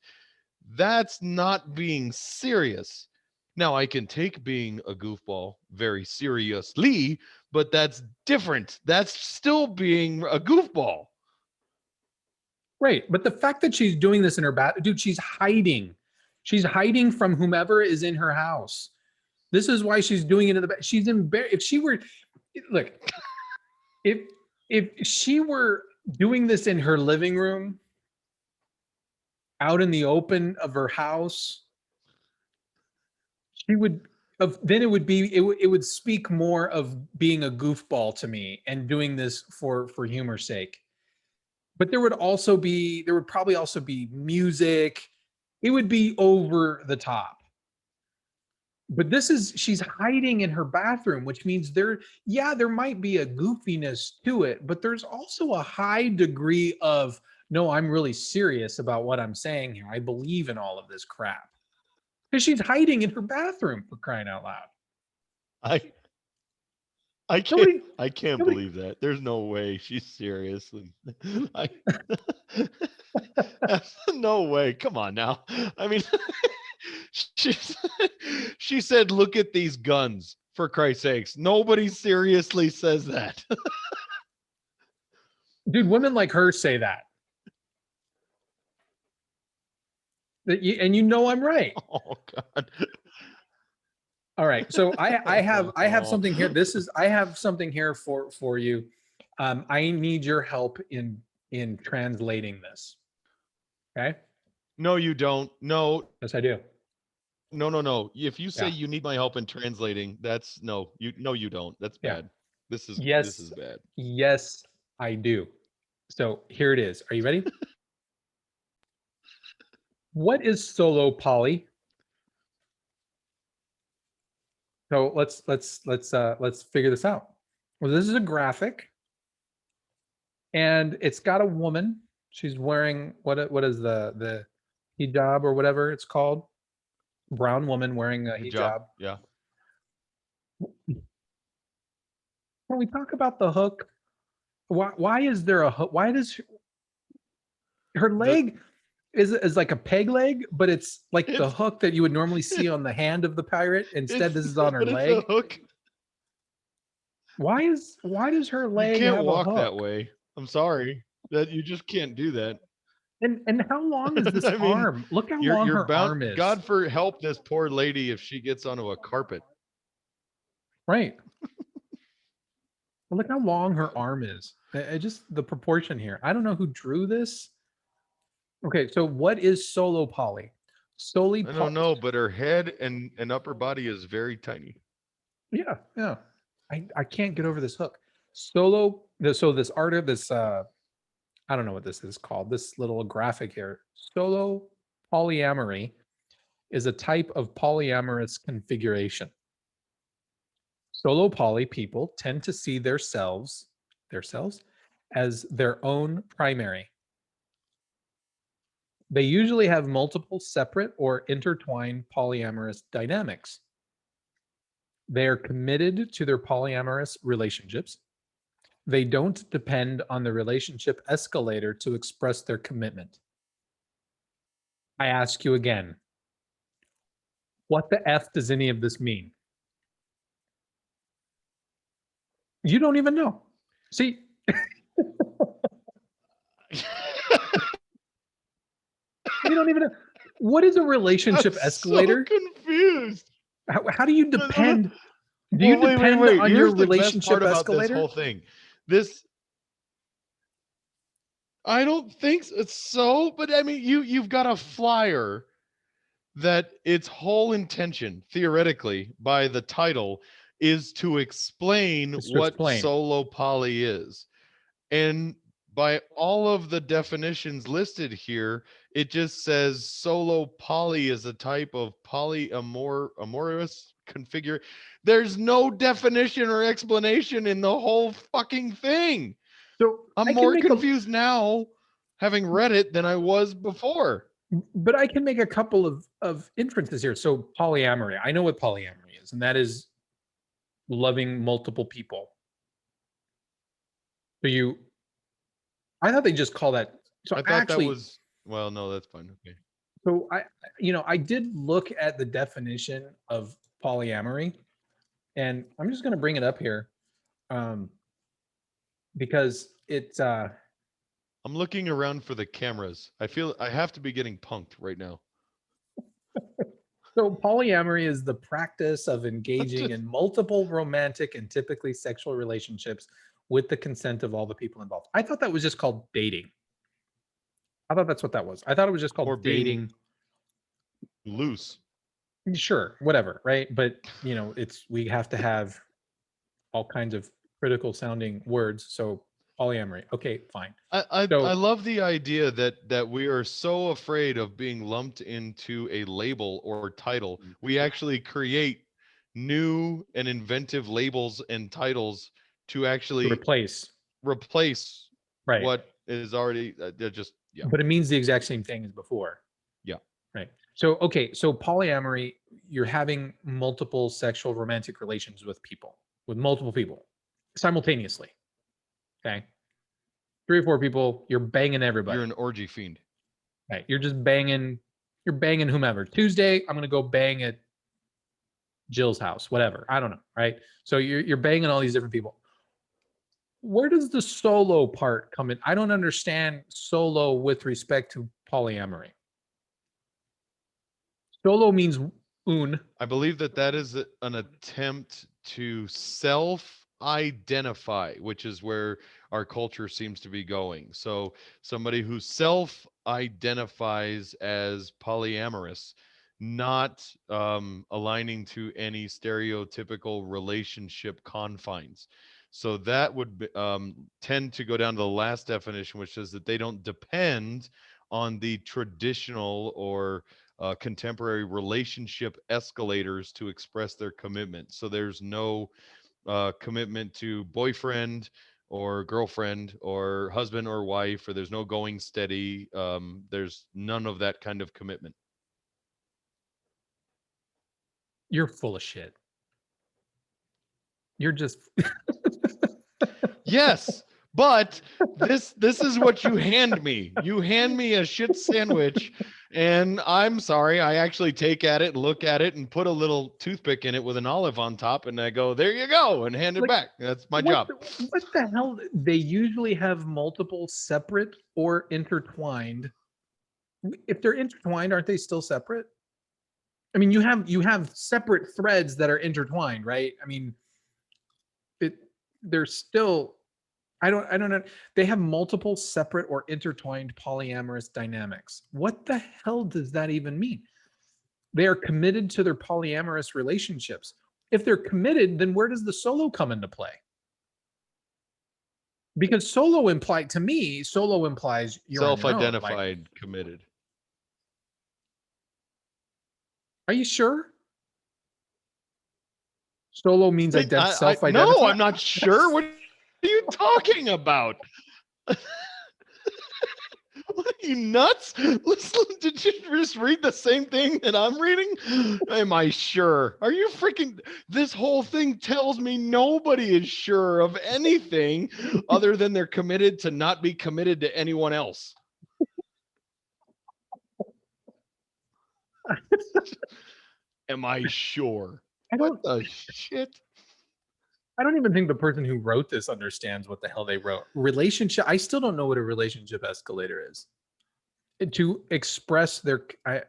[SPEAKER 4] That's not being serious. Now, I can take being a goofball very seriously, but that's different. That's still being a goofball.
[SPEAKER 3] Right. But the fact that she's doing this in her dude, she's hiding. She's hiding from whomever is in her house. This is why she's doing it in the back. She's embarrassed. If she were, look, if she were doing this in her living room, out in the open of her house, she would. Then it would be. It would speak more of being a goofball to me and doing this for humor's sake. But there would probably also be music. It would be over the top. But she's hiding in her bathroom, which means there might be a goofiness to it, but there's also a high degree of, no, I'm really serious about what I'm saying here. I believe in all of this crap. Because she's hiding in her bathroom, for crying out loud.
[SPEAKER 4] I can't believe that. There's no way she's serious. No way. Come on now. I mean, she said, "Look at these guns." For Christ's sakes, nobody seriously says that.
[SPEAKER 3] Dude, women like her say that. And you know I'm right.
[SPEAKER 4] Oh God.
[SPEAKER 3] All right. So I have something here. I have something here for you. I need your help in translating this. Okay?
[SPEAKER 4] No, you don't. No.
[SPEAKER 3] Yes, I do.
[SPEAKER 4] No. If you say you need my help in translating, you don't. That's bad. This is bad.
[SPEAKER 3] Yes, I do. So here it is. Are you ready? What is solo poly? So let's figure this out. Well, this is a graphic, and it's got a woman. She's wearing what is the hijab or whatever it's called? Brown woman wearing a hijab.
[SPEAKER 4] Yeah.
[SPEAKER 3] Can we talk about the hook? Why is there a hook? Why does her leg is like a peg leg, but it's like the hook that you would normally see on the hand of the pirate. Instead, this is on her leg.
[SPEAKER 4] It's a hook.
[SPEAKER 3] Why does her leg
[SPEAKER 4] You can't
[SPEAKER 3] have
[SPEAKER 4] walk
[SPEAKER 3] a hook?
[SPEAKER 4] that way. I'm sorry. That you just can't do that.
[SPEAKER 3] And how long is this arm? Look how long her arm is.
[SPEAKER 4] God for help this poor lady if she gets onto a carpet.
[SPEAKER 3] Right. Well, look how long her arm is. Just the proportion here. I don't know who drew this. Okay, so what is solo poly?
[SPEAKER 4] I don't know, but her head and upper body is very tiny.
[SPEAKER 3] Yeah. I can't get over this hook. So this art of this I don't know what this is called. This little graphic here. Solo polyamory is a type of polyamorous configuration. Solo poly people tend to see themselves as their own primary. They usually have multiple separate or intertwined polyamorous dynamics. They are committed to their polyamorous relationships. They don't depend on the relationship escalator to express their commitment. I ask you again, what the F does any of this mean? You don't even know. See, you don't even know. What is a relationship escalator?
[SPEAKER 4] So confused.
[SPEAKER 3] How do you depend? Do you depend on
[SPEAKER 4] Here's
[SPEAKER 3] your
[SPEAKER 4] the
[SPEAKER 3] relationship
[SPEAKER 4] best part
[SPEAKER 3] escalator?
[SPEAKER 4] About this whole thing. I don't think so, but I mean, you've got a flyer that its whole intention, theoretically, by the title, is to explain what solo poly is. And by all of the definitions listed here, it just says solo poly is a type of polyamorous configure. There's no definition or explanation in the whole fucking thing.
[SPEAKER 3] So
[SPEAKER 4] I'm more confused now, having read it, than I was before.
[SPEAKER 3] But I can make a couple of inferences here. So polyamory, I know what polyamory is, and that is loving multiple people. So I thought they just call that. So
[SPEAKER 4] I thought that was, well, no, that's fine. Okay.
[SPEAKER 3] So I did look at the definition of polyamory, and I'm just going to bring it up here, because it's.
[SPEAKER 4] I'm looking around for the cameras. I feel I have to be getting punked right now.
[SPEAKER 3] So polyamory is the practice of engaging in multiple romantic and typically sexual relationships with the consent of all the people involved. I thought that was just called dating. I thought that's what that was. I thought it was just
[SPEAKER 4] Or
[SPEAKER 3] called
[SPEAKER 4] being
[SPEAKER 3] dating.
[SPEAKER 4] loose.
[SPEAKER 3] Sure, whatever, right? But we have to have all kinds of critical sounding words. So polyamory. Okay, fine.
[SPEAKER 4] I
[SPEAKER 3] So
[SPEAKER 4] love the idea that we are so afraid of being lumped into a label or title. We actually create new and inventive labels and titles to actually
[SPEAKER 3] replace,
[SPEAKER 4] replace
[SPEAKER 3] right?
[SPEAKER 4] what is already they're just yeah.
[SPEAKER 3] But it means the exact same thing as before.
[SPEAKER 4] Yeah.
[SPEAKER 3] Right. So, okay. So polyamory, you're having multiple sexual romantic relations with multiple people simultaneously. Okay. 3 or 4 people, you're banging everybody.
[SPEAKER 4] You're an orgy fiend.
[SPEAKER 3] Right. You're banging whomever. Tuesday, I'm going to go bang at Jill's house, whatever. I don't know. Right. So you're banging all these different people. Where does the solo part come in? I don't understand solo with respect to polyamory. Solo means un.
[SPEAKER 4] I believe that is an attempt to self-identify, which is where our culture seems to be going. So somebody who self-identifies as polyamorous, not aligning to any stereotypical relationship confines. So that would tend to go down to the last definition, which is that they don't depend on the traditional or contemporary relationship escalators to express their commitment. So there's no commitment to boyfriend or girlfriend or husband or wife, or there's no going steady. There's none of that kind of commitment.
[SPEAKER 3] You're full of shit. You're just
[SPEAKER 4] Yes, but this is what you hand me. You hand me a shit sandwich, and I'm sorry, I actually take at it, look at it, and put a little toothpick in it with an olive on top, and I go, "There you go," and hand it back. That's my job.
[SPEAKER 3] What the hell? They usually have multiple separate or intertwined. If they're intertwined, aren't they still separate? I mean, you have separate threads that are intertwined, right? I mean, they're still. I don't know. They have multiple separate or intertwined polyamorous dynamics. What the hell does that even mean? They are committed to their polyamorous relationships. If they're committed, then where does the solo come into play? Because solo implies you're
[SPEAKER 4] Self-identified, committed.
[SPEAKER 3] Are you sure? Solo means self-identified.
[SPEAKER 4] No, I'm not sure. What are you talking about? What are you nuts? Listen, did you just read the same thing that I'm reading? Am I sure? Are you freaking? This whole thing tells me nobody is sure of anything other than they're committed to not be committed to anyone else. Am I sure? What the shit?
[SPEAKER 3] I don't even think the person who wrote this understands what the hell they wrote. Relationship. I still don't know what a relationship escalator is. To express their, I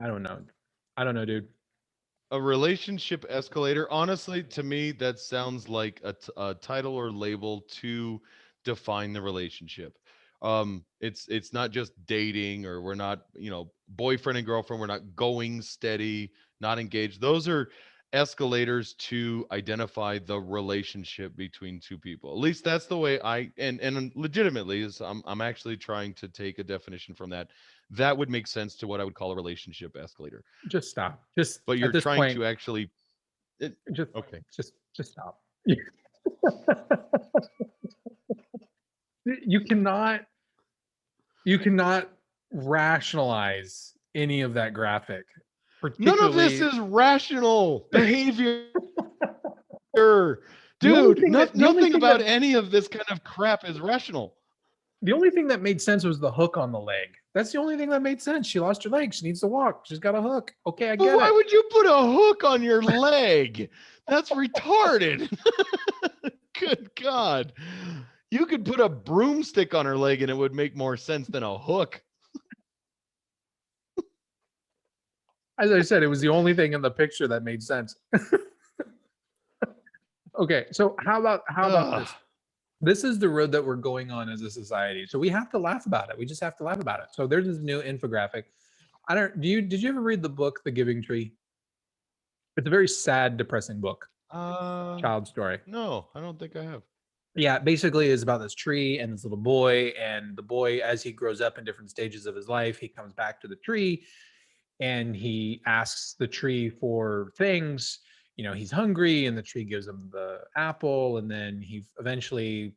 [SPEAKER 3] don't know. I don't know, dude.
[SPEAKER 4] A relationship escalator. Honestly, to me, that sounds like a title or label to define the relationship. It's not just dating, or we're not, boyfriend and girlfriend. We're not going steady, not engaged. Those are escalators to identify the relationship between two people. At least that's the way and legitimately is I'm actually trying to take a definition from that. That would make sense to what I would call a relationship escalator.
[SPEAKER 3] Just stop.
[SPEAKER 4] But you're trying to actually
[SPEAKER 3] okay. Just stop. You cannot rationalize any of that graphic.
[SPEAKER 4] None of this is rational behavior. Dude, nothing about any of this kind of crap is rational.
[SPEAKER 3] The only thing that made sense was the hook on the leg. That's the only thing that made sense. She lost her leg. She needs to walk. She's got a hook. Okay, I get it.
[SPEAKER 4] Why would you put a hook on your leg? That's retarded. Good God. You could put a broomstick on her leg and it would make more sense than a hook.
[SPEAKER 3] As I said, it was the only thing in the picture that made sense. Okay, so how about this?
[SPEAKER 4] Ugh.
[SPEAKER 3] This is the road that we're going on as a society. So we have to laugh about it. We just have to laugh about it. So there's this new infographic. Did you ever read the book The Giving Tree? It's a very sad, depressing book, child story.
[SPEAKER 4] No, I don't think I have.
[SPEAKER 3] Yeah, basically is about this tree and this little boy, and the boy, as he grows up in different stages of his life, he comes back to the tree and he asks the tree for things. He's hungry, and the tree gives him the apple, and then he eventually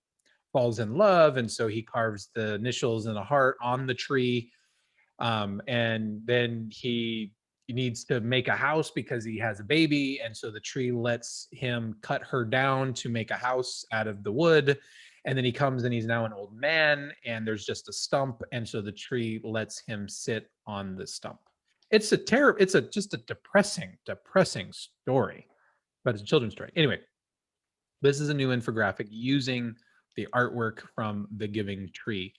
[SPEAKER 3] falls in love, and so he carves the initials and a heart on the tree. And then he needs to make a house because he has a baby, and so the tree lets him cut her down to make a house out of the wood. And then he comes and he's now an old man, and there's just a stump, and so the tree lets him sit on the stump. It's just a depressing story, but it's a children's story. Anyway, this is a new infographic using the artwork from The Giving Tree.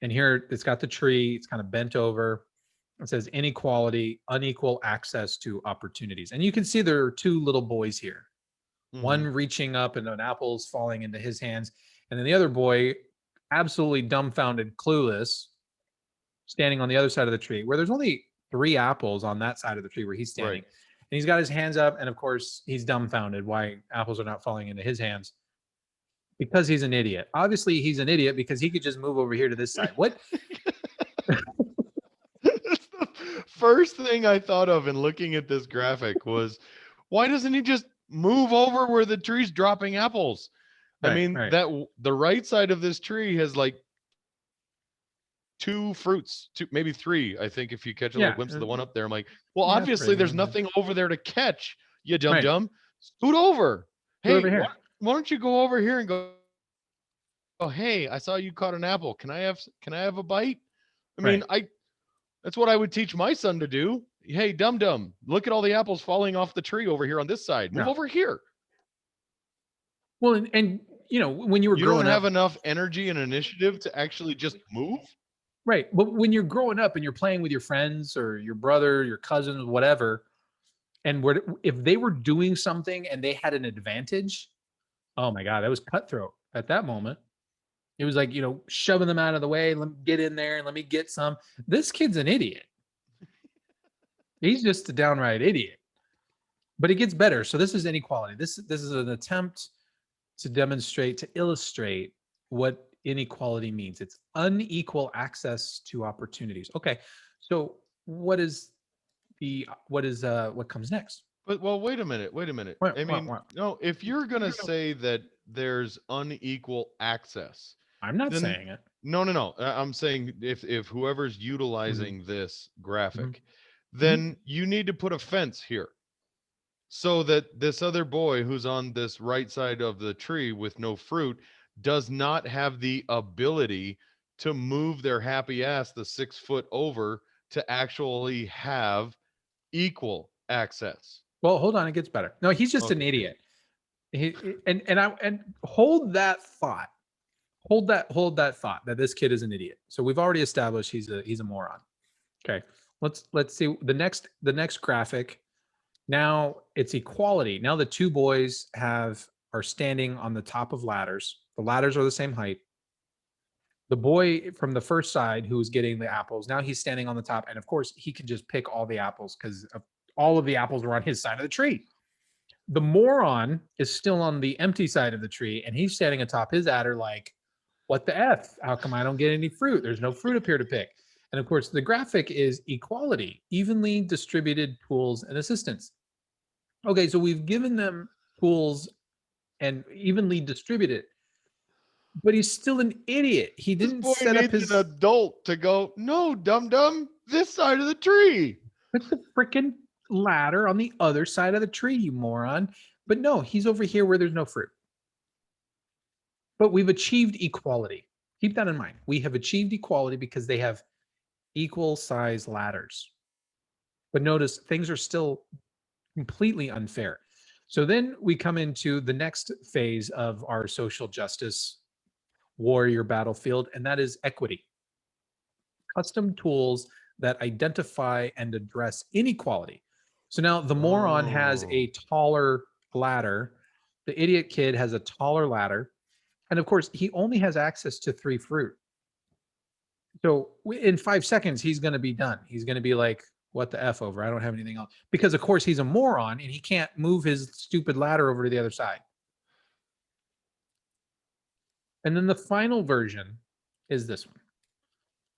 [SPEAKER 3] And here it's got the tree, it's kind of bent over. It says inequality, unequal access to opportunities. And you can see there are two little boys here. One reaching up and an apple's falling into his hands. And then the other boy, absolutely dumbfounded, clueless, standing on the other side of the tree where there's only 3 apples on that side of the tree where he's standing.
[SPEAKER 4] Right.
[SPEAKER 3] And he's got his hands up. And of course, he's dumbfounded why apples are not falling into his hands. Because he's an idiot. Obviously, he's an idiot because he could just move over here to this side. What?
[SPEAKER 4] The first thing I thought of in looking at this graphic was, why doesn't he just move over where the tree's dropping apples? I mean, that the right side of this tree has like 2 fruits, maybe 3. I think if you catch a little glimpse of the one up there, I'm like, well, obviously there's nothing over there to catch. You dumb. Scoot over. Hey,
[SPEAKER 3] over here.
[SPEAKER 4] Why don't you go over here and go, oh, hey, I saw you caught an apple. Can I have a bite? I mean, that's what I would teach my son to do. Hey, dum, look at all the apples falling off the tree over here on this side. Move over here.
[SPEAKER 3] Well, and when you were growing up,
[SPEAKER 4] you don't have enough energy and initiative to actually just move.
[SPEAKER 3] Right. But when you're growing up and you're playing with your friends or your brother, your cousins, whatever, and if they were doing something and they had an advantage, oh my God, that was cutthroat at that moment. It was like, shoving them out of the way. Let me get in there and let me get some. This kid's an idiot. He's just a downright idiot. But it gets better. So this is inequality. This is an attempt to illustrate what inequality means. It's unequal access to opportunities. Okay. So what comes next?
[SPEAKER 4] But wait a minute. I mean, no, if you're going to say that there's unequal access,
[SPEAKER 3] I'm not saying it.
[SPEAKER 4] No. I'm saying if whoever's utilizing this graphic, then you need to put a fence here so that this other boy who's on this right side of the tree with no fruit does not have the ability to move their happy ass the 6 foot over to actually have equal access.
[SPEAKER 3] Well, hold on, it gets better. No, he's just an idiot. And hold that thought. Hold that thought that this kid is an idiot. So we've already established he's a moron. Okay. Let's see the next graphic. Now it's equality. Now the 2 boys are standing on the top of ladders. The ladders are the same height. The boy from the first side who was getting the apples, now he's standing on the top, and of course he can just pick all the apples because all of the apples were on his side of the tree. The moron is still on the empty side of the tree, and he's standing atop his adder like, what the F? How come I don't get any fruit? There's no fruit up here to pick. And of course, the graphic is equality, evenly distributed tools and assistance. Okay, so we've given them tools and evenly distributed, but he's still an idiot. He didn't set up his
[SPEAKER 4] an adult to go, no, dum, this side of the tree.
[SPEAKER 3] Put the freaking ladder on the other side of the tree, you moron. But no, he's over here where there's no fruit. But we've achieved equality. Keep that in mind. We have achieved equality because they have equal size ladders. But notice things are still completely unfair. So then we come into the next phase of our social justice warrior battlefield, and that is equity. Custom tools that identify and address inequality. So now the moron has a taller ladder. The idiot kid has a taller ladder. And of course, he only has access to 3 fruit. So in 5 seconds, he's going to be done. He's going to be like, what the F over? I don't have anything else. Because of course, he's a moron and he can't move his stupid ladder over to the other side. And then the final version is this one.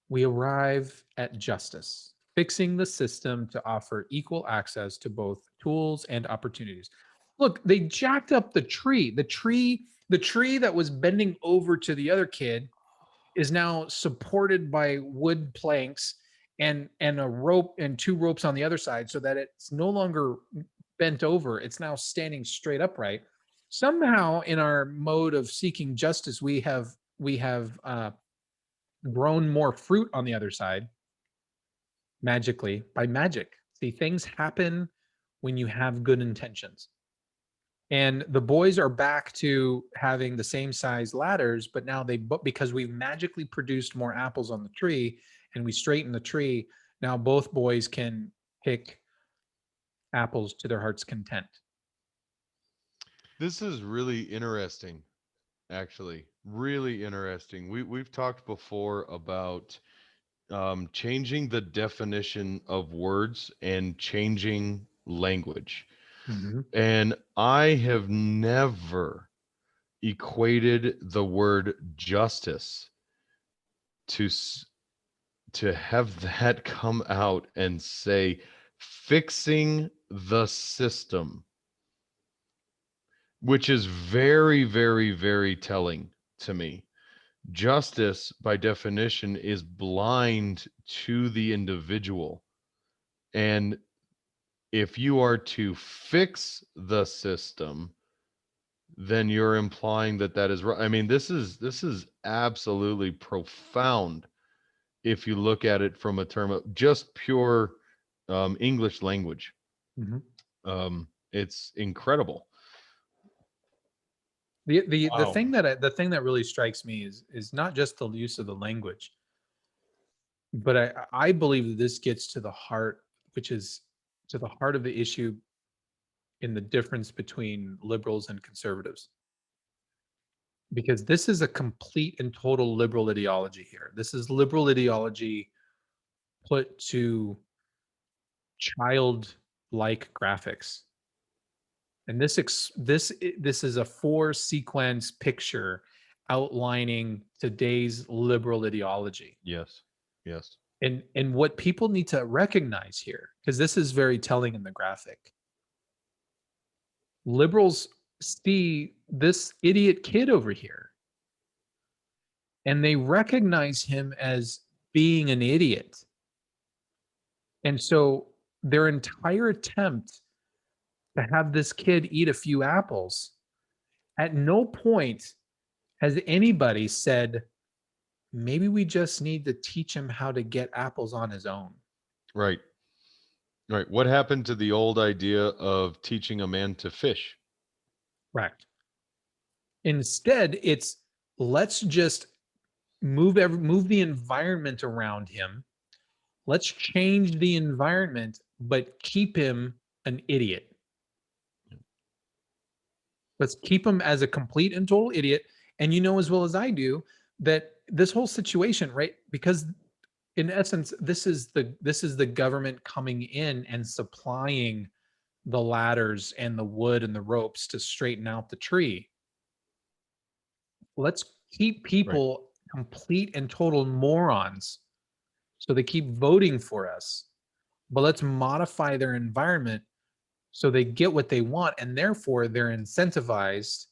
[SPEAKER 3] We arrive at justice, fixing the system to offer equal access to both tools and opportunities. Look, they jacked up the tree. The tree that was bending over to the other kid is now supported by wood planks and a rope and 2 ropes on the other side, so that it's no longer bent over. It's now standing straight upright. Somehow, in our mode of seeking justice, we have grown more fruit on the other side magically by magic. See, things happen when you have good intentions. And the boys are back to having the same size ladders, but now because we've magically produced more apples on the tree and we straighten the tree, now both boys can pick apples to their heart's content.
[SPEAKER 4] This is really interesting, actually. Really interesting. We've talked before about changing the definition of words and changing language. And I have never equated the word justice to have that come out and say fixing the system, which is very, very, very telling to me. Justice, by definition, is blind to the individual. And if you are to fix the system, then you're implying that that is right. I mean, this is absolutely profound if you look at it from a term of just pure English language. It's incredible.
[SPEAKER 3] The thing that really strikes me is not just the use of the language, but I believe that this gets to the heart, which is to the heart of the issue in the difference between liberals and conservatives. Because this is a complete and total liberal ideology here. This is liberal ideology put to childlike graphics. And this is a 4-sequence picture outlining today's liberal ideology.
[SPEAKER 4] Yes. Yes.
[SPEAKER 3] And what people need to recognize here, because this is very telling in the graphic. Liberals see this idiot kid over here, and they recognize him as being an idiot. And so their entire attempt to have this kid eat a few apples, at no point has anybody said, maybe we just need to teach him how to get apples on his own.
[SPEAKER 4] Right. Right. What happened to the old idea of teaching a man to fish?
[SPEAKER 3] Correct. Instead, it's let's just move the environment around him. Let's change the environment, but keep him an idiot. Let's keep him as a complete and total idiot. And you know as well as I do that this whole situation, right? Because in essence, this is the government coming in and supplying the ladders and the wood and the ropes to straighten out the tree. Let's keep people complete and total morons so they keep voting for us, but let's modify their environment so they get what they want, and therefore they're incentivized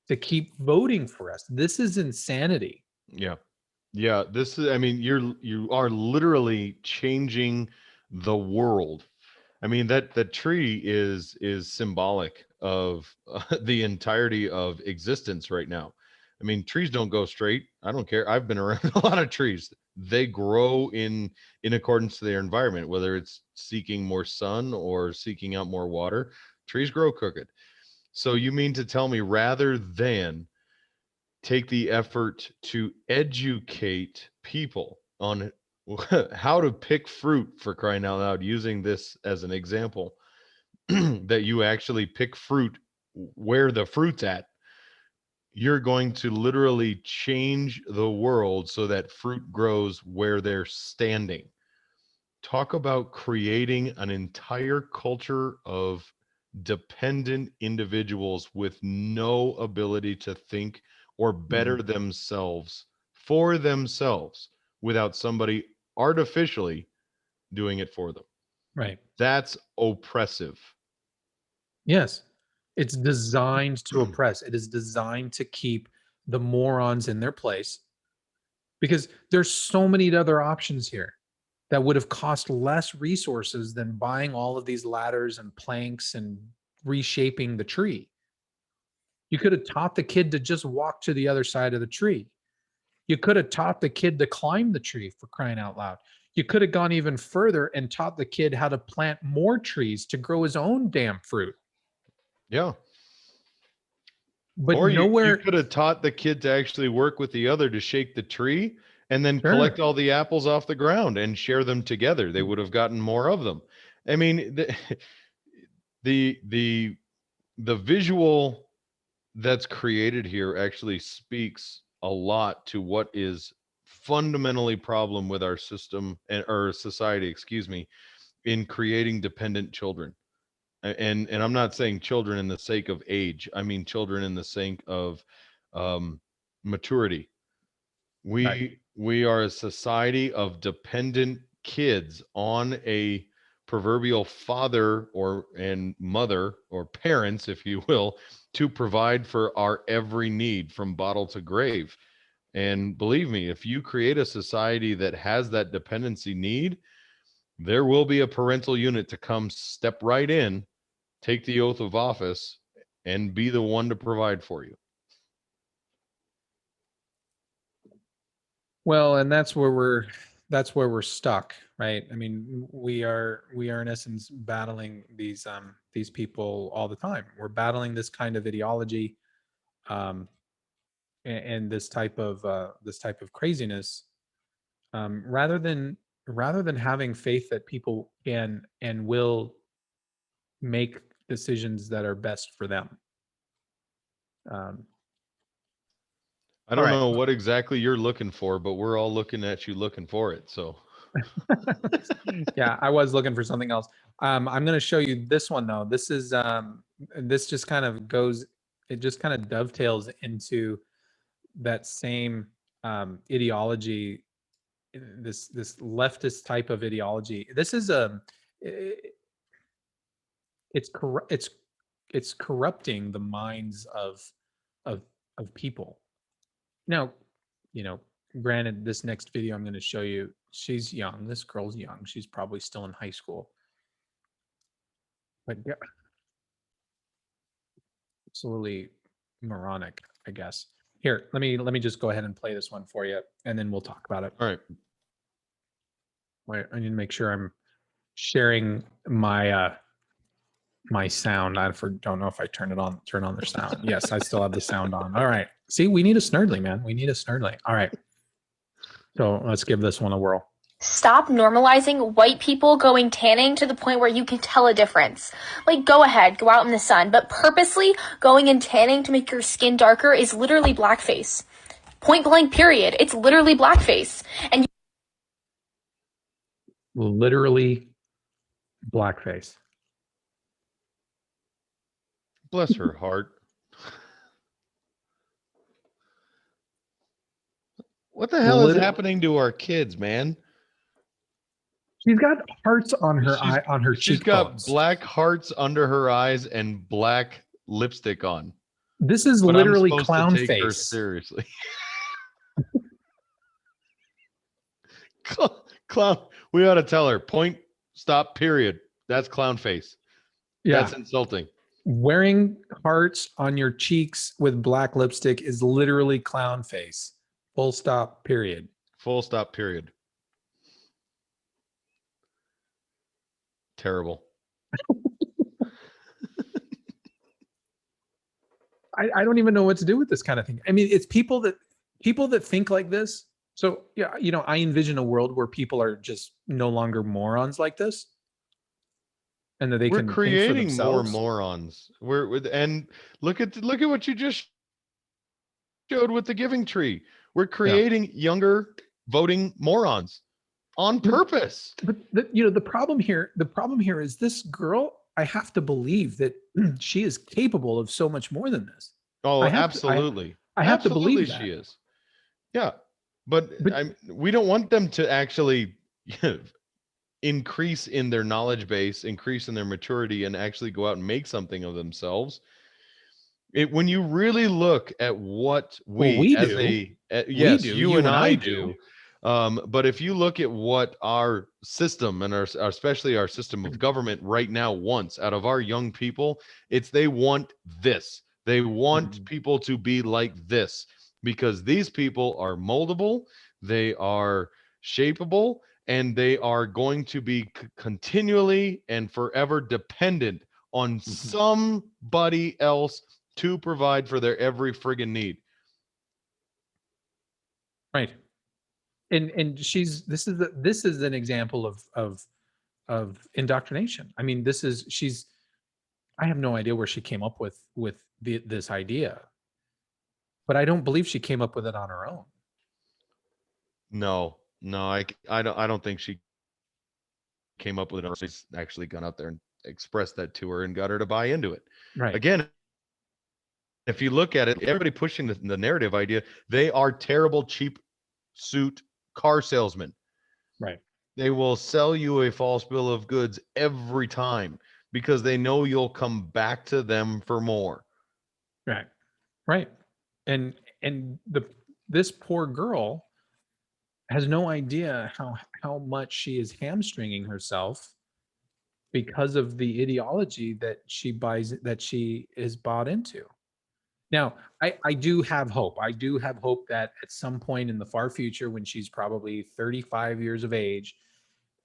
[SPEAKER 3] to keep voting for us. This is insanity.
[SPEAKER 4] Yeah. Yeah, this is, I mean, you are literally changing the world. I mean, that tree is symbolic of the entirety of existence right now. I mean, trees don't go straight. I don't care. I've been around a lot of trees. They grow in accordance to their environment, whether it's seeking more sun or seeking out more water. Trees grow crooked. So you mean to tell me rather than take the effort to educate people on how to pick fruit, for crying out loud, using this as an example, that you actually pick fruit where the fruit's at, you're going to literally change the world so that fruit grows where they're standing. Talk about creating an entire culture of dependent individuals with no ability to think or better themselves for themselves without somebody artificially doing it for them.
[SPEAKER 3] Right.
[SPEAKER 4] That's oppressive.
[SPEAKER 3] Yes. It's designed to oppress. It is designed to keep the morons in their place, because there's so many other options here that would have cost less resources than buying all of these ladders and planks and reshaping the tree. You could have taught the kid to just walk to the other side of the tree. You could have taught the kid to climb the tree, for crying out loud. You could have gone even further and taught the kid how to plant more trees to grow his own damn fruit.
[SPEAKER 4] Yeah.
[SPEAKER 3] But
[SPEAKER 4] Or you
[SPEAKER 3] nowhere.
[SPEAKER 4] could have taught the kid to actually work with the other to shake the tree and then
[SPEAKER 3] Sure.
[SPEAKER 4] collect all the apples off the ground and share them together. They would have gotten more of them. I mean, the visual that's created here actually speaks a lot to what is fundamentally problem with our system and our society, excuse me, in creating dependent children. And I'm not saying children in the sake of age. I mean children in the sake of maturity. We are a society of dependent kids on a proverbial father and mother or parents, if you will, to provide for our every need from bottle to grave. And believe me, if you create a society that has that dependency need, there will be a parental unit to come step right in, take the oath of office, and be the one to provide for you.
[SPEAKER 3] Well, and that's where we're stuck, right? I mean, we are in essence battling these people all the time. We're battling this kind of ideology, and this type of craziness, rather than having faith that people can and will make decisions that are best for them.
[SPEAKER 4] I don't
[SPEAKER 3] All right.
[SPEAKER 4] know what exactly you're looking for, but we're all looking at you looking for it. So
[SPEAKER 3] Yeah, I was looking for something else. I'm going to show you this one though. This is this just kind of goes, it just kind of dovetails into that same ideology, this leftist type of ideology. This is it's corrupting the minds of people. Now, granted, this next video I'm going to show you, she's young. This girl's young. She's probably still in high school. But yeah, absolutely moronic, I guess. Here, let me just go ahead and play this one for you, and then we'll talk about it.
[SPEAKER 4] all right.
[SPEAKER 3] Wait, I need to make sure I'm sharing my my sound. Don't know if I turn on the sound. Yes, I still have the sound on. All right. See, we need a Snurdly, man. We need a Snurdly. All right. So let's give this one a whirl.
[SPEAKER 9] Stop normalizing white people going tanning to the point where you can tell a difference. Like, go ahead, go out in the sun, but purposely going and tanning to make your skin darker is literally blackface. Point blank, period. It's literally blackface. And
[SPEAKER 3] Literally blackface.
[SPEAKER 4] Bless her heart. What the hell is happening to our kids, man?
[SPEAKER 3] She's got hearts on her
[SPEAKER 4] She's
[SPEAKER 3] cheekbones.
[SPEAKER 4] got black hearts under her eyes and black lipstick on.
[SPEAKER 3] This is
[SPEAKER 4] But
[SPEAKER 3] literally
[SPEAKER 4] I'm supposed
[SPEAKER 3] clown
[SPEAKER 4] to take her
[SPEAKER 3] face.
[SPEAKER 4] seriously. Clown. We ought to tell her point, stop, period. That's clown face.
[SPEAKER 3] Yeah.
[SPEAKER 4] That's insulting.
[SPEAKER 3] Wearing hearts on your cheeks with black lipstick is literally clown face. Full stop, period.
[SPEAKER 4] Full stop, period. Terrible.
[SPEAKER 3] I don't even know what to do with this kind of thing. I mean, it's people that think like this So yeah, I envision a world where people are just no longer morons like this, and that they
[SPEAKER 4] We're
[SPEAKER 3] can think for
[SPEAKER 4] creating more
[SPEAKER 3] themselves.
[SPEAKER 4] morons. And look at what you just showed with the giving tree. We're creating younger voting morons on purpose.
[SPEAKER 3] But the problem here is this girl. I have to believe that she is capable of so much more than this.
[SPEAKER 4] Oh,
[SPEAKER 3] I have
[SPEAKER 4] absolutely.
[SPEAKER 3] I have to
[SPEAKER 4] Absolutely
[SPEAKER 3] believe that.
[SPEAKER 4] she is. Yeah. But
[SPEAKER 3] But-
[SPEAKER 4] we don't want them to actually increase in their knowledge base, increase in their maturity, and actually go out and make something of themselves. When you really look at what
[SPEAKER 3] we
[SPEAKER 4] as
[SPEAKER 3] do.
[SPEAKER 4] yes,
[SPEAKER 3] do,
[SPEAKER 4] you and I do. But if you look at what our system and especially our system of government right now wants out of our young people, they want this. They want people to be like this, because these people are moldable, they are shapeable, and they are going to be continually and forever dependent on somebody else to provide for their every friggin' need.
[SPEAKER 3] Right. And this is an example of indoctrination. I mean, I have no idea where she came up with this idea, but I don't believe she came up with it on her own.
[SPEAKER 4] No, I don't think she came up with it. She's actually gone out there and expressed that to her and got her to buy into it.
[SPEAKER 3] Right.
[SPEAKER 4] Again, if you look at it, everybody pushing the narrative idea, they are terrible, cheap suit car salesmen.
[SPEAKER 3] Right.
[SPEAKER 4] They will sell you a false bill of goods every time because they know you'll come back to them for more.
[SPEAKER 3] Right. Right. And this poor girl has no idea how much she is hamstringing herself because of the ideology that she is bought into. Now, I do have hope. I do have hope that at some point in the far future, when she's probably 35 years of age,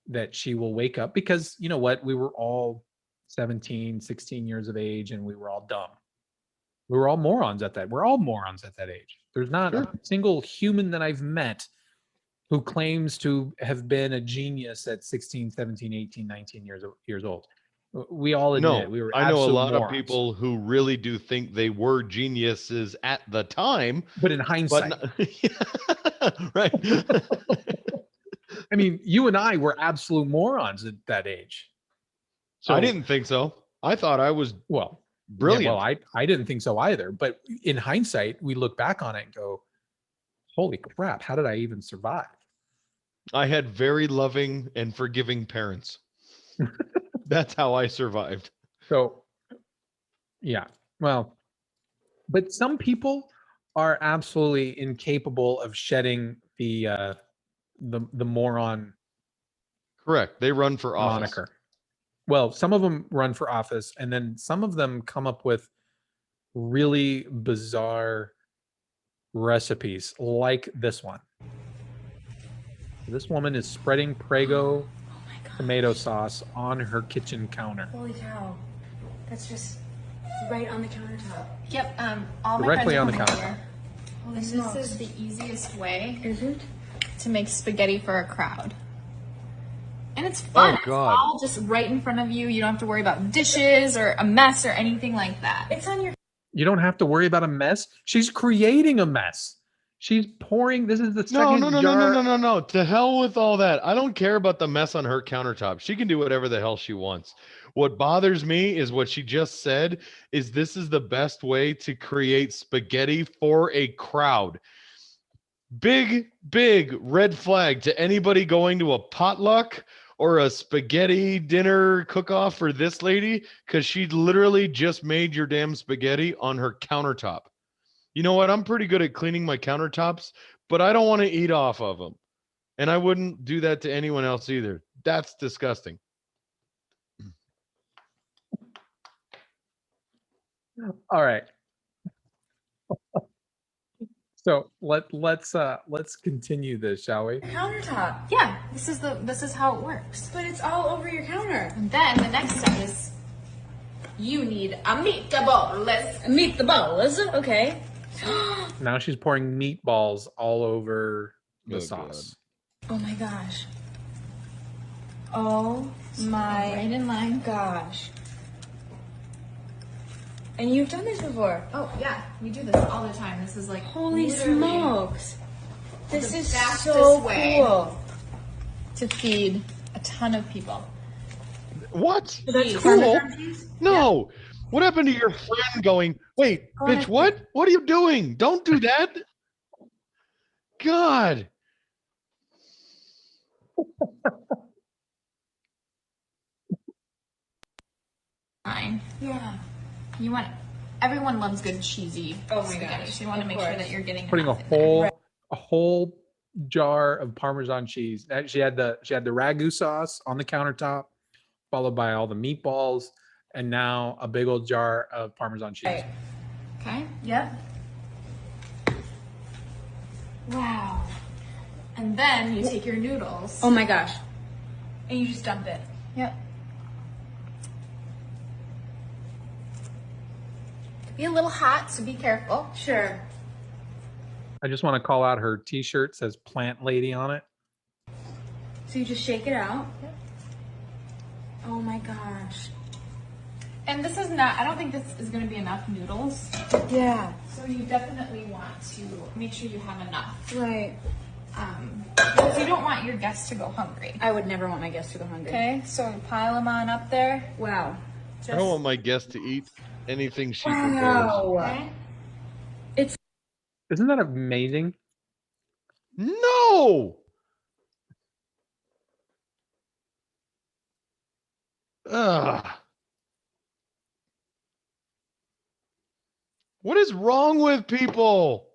[SPEAKER 3] that she will wake up, because you know what? We were all 17, 16 years of age, and we were all dumb. We were all morons at that. We're all morons at that age. There's not a single human that I've met who claims to have been a genius at 16, 17, 18, 19 years old. We all admit we were
[SPEAKER 4] I know a lot
[SPEAKER 3] morons.
[SPEAKER 4] of people who really do think they were geniuses at the time,
[SPEAKER 3] but in hindsight,
[SPEAKER 4] right?
[SPEAKER 3] I mean, you and I were absolute morons at that age.
[SPEAKER 4] So I didn't think so. I thought I was brilliant.
[SPEAKER 3] Yeah, well, I didn't think so either. But in hindsight, we look back on it and go, "Holy crap! How did I even survive?"
[SPEAKER 4] I had very loving and forgiving parents. That's how I survived.
[SPEAKER 3] So, yeah, well, but some people are absolutely incapable of shedding the moron.
[SPEAKER 4] Correct. They run for office.
[SPEAKER 3] Moniker. Well, some of them run for office, and then some of them come up with really bizarre recipes, like this one. This woman is spreading Prego tomato sauce on her kitchen counter.
[SPEAKER 10] Holy cow. That's just right on the countertop.
[SPEAKER 9] Yep, all my
[SPEAKER 3] Directly on the
[SPEAKER 9] friends are
[SPEAKER 3] counter.
[SPEAKER 9] here. This is the easiest way
[SPEAKER 10] Is it?
[SPEAKER 9] to make spaghetti for a crowd. And it's fun.
[SPEAKER 4] Oh, God.
[SPEAKER 9] It's all just right in front of you. You don't have to worry about dishes or a mess or anything like that.
[SPEAKER 10] It's on your...
[SPEAKER 3] You don't have to worry about a mess. She's creating a mess. She's pouring. This is the second jar.
[SPEAKER 4] No. To hell with all that. I don't care about the mess on her countertop. She can do whatever the hell she wants. What bothers me is what she just said is this is the best way to create spaghetti for a crowd. Big red flag to anybody going to a potluck or a spaghetti dinner cook-off for this lady, because she literally just made your damn spaghetti on her countertop. You know what? I'm pretty good at cleaning my countertops, but I don't want to eat off of them. And I wouldn't do that to anyone else either. That's disgusting.
[SPEAKER 3] All right. So let's continue this, shall we?
[SPEAKER 10] Countertop.
[SPEAKER 9] Yeah, this is how it works.
[SPEAKER 10] But it's all over your counter.
[SPEAKER 9] And then the next step is you need a meatballs.
[SPEAKER 10] Meatballs. Okay.
[SPEAKER 3] Now she's pouring meatballs all over the
[SPEAKER 4] Oh,
[SPEAKER 3] sauce.
[SPEAKER 10] Oh my gosh. Oh my
[SPEAKER 2] Right in line.
[SPEAKER 10] gosh. And you've done this before.
[SPEAKER 2] Oh yeah, we do this all the time. This is like
[SPEAKER 10] Holy
[SPEAKER 2] literally
[SPEAKER 10] smokes. This
[SPEAKER 2] the
[SPEAKER 10] is
[SPEAKER 2] fastest
[SPEAKER 10] so
[SPEAKER 2] way
[SPEAKER 10] cool.
[SPEAKER 2] to feed a ton of people.
[SPEAKER 4] What?
[SPEAKER 2] Cheese.
[SPEAKER 4] Cool? No. What happened to your friend going, wait, bitch, what? What are you doing? Don't do that. God.
[SPEAKER 2] Fine.
[SPEAKER 10] Yeah.
[SPEAKER 2] You want everyone loves good cheesy
[SPEAKER 10] Oh my
[SPEAKER 2] spaghetti.
[SPEAKER 10] gosh,
[SPEAKER 2] So you want to
[SPEAKER 10] of
[SPEAKER 2] make sure
[SPEAKER 10] course.
[SPEAKER 2] that you're getting
[SPEAKER 3] Putting a
[SPEAKER 2] enough in there.
[SPEAKER 3] whole jar of Parmesan cheese. She had the ragu sauce on the countertop, followed by all the meatballs, and now a big old jar of Parmesan cheese.
[SPEAKER 10] Right.
[SPEAKER 2] Okay. Yep.
[SPEAKER 10] Wow.
[SPEAKER 2] And then you take your noodles
[SPEAKER 10] Oh my gosh.
[SPEAKER 2] and you just dump it. Yep. Be a little hot, so be careful.
[SPEAKER 10] Sure.
[SPEAKER 3] I just want to call out her T-shirt says "Plant Lady" on it.
[SPEAKER 10] So you just shake it out. Oh my gosh.
[SPEAKER 2] And this is not, I don't think this is going to be enough noodles.
[SPEAKER 10] Yeah.
[SPEAKER 2] So you definitely want to make sure you have enough.
[SPEAKER 10] Right.
[SPEAKER 2] Because you don't want your guests to go hungry.
[SPEAKER 10] I would never want my guests to go hungry.
[SPEAKER 2] Okay, so pile them on up there.
[SPEAKER 10] Wow.
[SPEAKER 4] I don't want my guest to eat anything she prepares.
[SPEAKER 10] Wow.
[SPEAKER 2] Okay.
[SPEAKER 3] Isn't that amazing?
[SPEAKER 4] No. Ugh. What is wrong with people?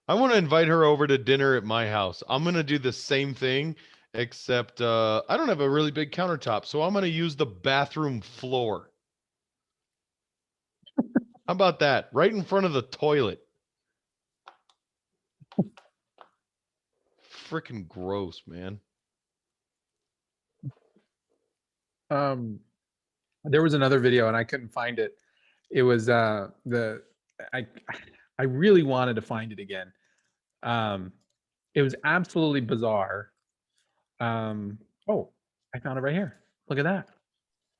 [SPEAKER 4] I want to invite her over to dinner at my house. I'm going to do the same thing, except I don't have a really big countertop, so I'm going to use the bathroom floor. How about that? Right in front of the toilet. Freaking gross, man.
[SPEAKER 3] There was another video and I couldn't find it. It was I really wanted to find it again. It was absolutely bizarre. Oh, I found it right here. Look at that.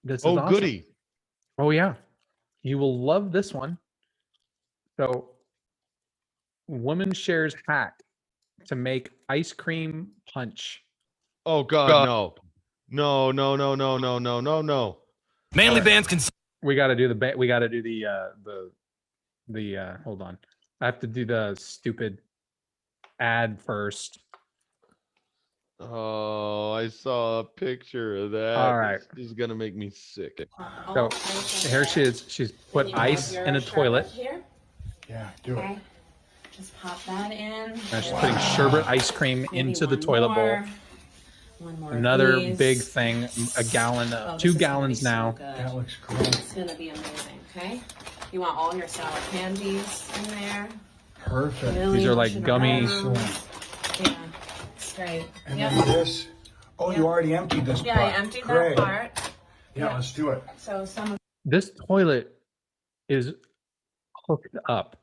[SPEAKER 3] This is awesome.
[SPEAKER 4] Goody.
[SPEAKER 3] Oh yeah. You will love this one. So, woman shares hack to make ice cream punch.
[SPEAKER 4] Oh God, no. No, no, no, no, no, no, no, no.
[SPEAKER 1] Mainly bands can.
[SPEAKER 3] We got to do the hold on. I have to do the stupid ad first.
[SPEAKER 4] Oh, I saw a picture of that.
[SPEAKER 3] All right.
[SPEAKER 4] This is going to make me sick.
[SPEAKER 3] So here she is. She's put ice in a toilet.
[SPEAKER 11] Yeah, do it.
[SPEAKER 8] Just pop that in.
[SPEAKER 3] Now she's putting sherbet ice cream into the toilet bowl.
[SPEAKER 8] One more.
[SPEAKER 3] Another
[SPEAKER 8] please.
[SPEAKER 3] big thing, a gallon,
[SPEAKER 8] Oh,
[SPEAKER 3] 2
[SPEAKER 8] this is gonna
[SPEAKER 3] gallons
[SPEAKER 8] be so
[SPEAKER 3] now.
[SPEAKER 8] good.
[SPEAKER 11] That looks great.
[SPEAKER 8] It's gonna be amazing. Okay. You want all your sour candies in there.
[SPEAKER 11] Perfect.
[SPEAKER 8] Really
[SPEAKER 3] These are like
[SPEAKER 8] pushing
[SPEAKER 3] gummy.
[SPEAKER 8] around. Yeah. Straight.
[SPEAKER 11] And
[SPEAKER 8] Yep.
[SPEAKER 11] then this. Oh,
[SPEAKER 8] Yep.
[SPEAKER 11] you already emptied this
[SPEAKER 8] Yeah,
[SPEAKER 11] part.
[SPEAKER 8] I emptied
[SPEAKER 11] Great.
[SPEAKER 8] that part.
[SPEAKER 11] Yeah, let's do it.
[SPEAKER 8] So some of
[SPEAKER 3] This toilet is hooked up.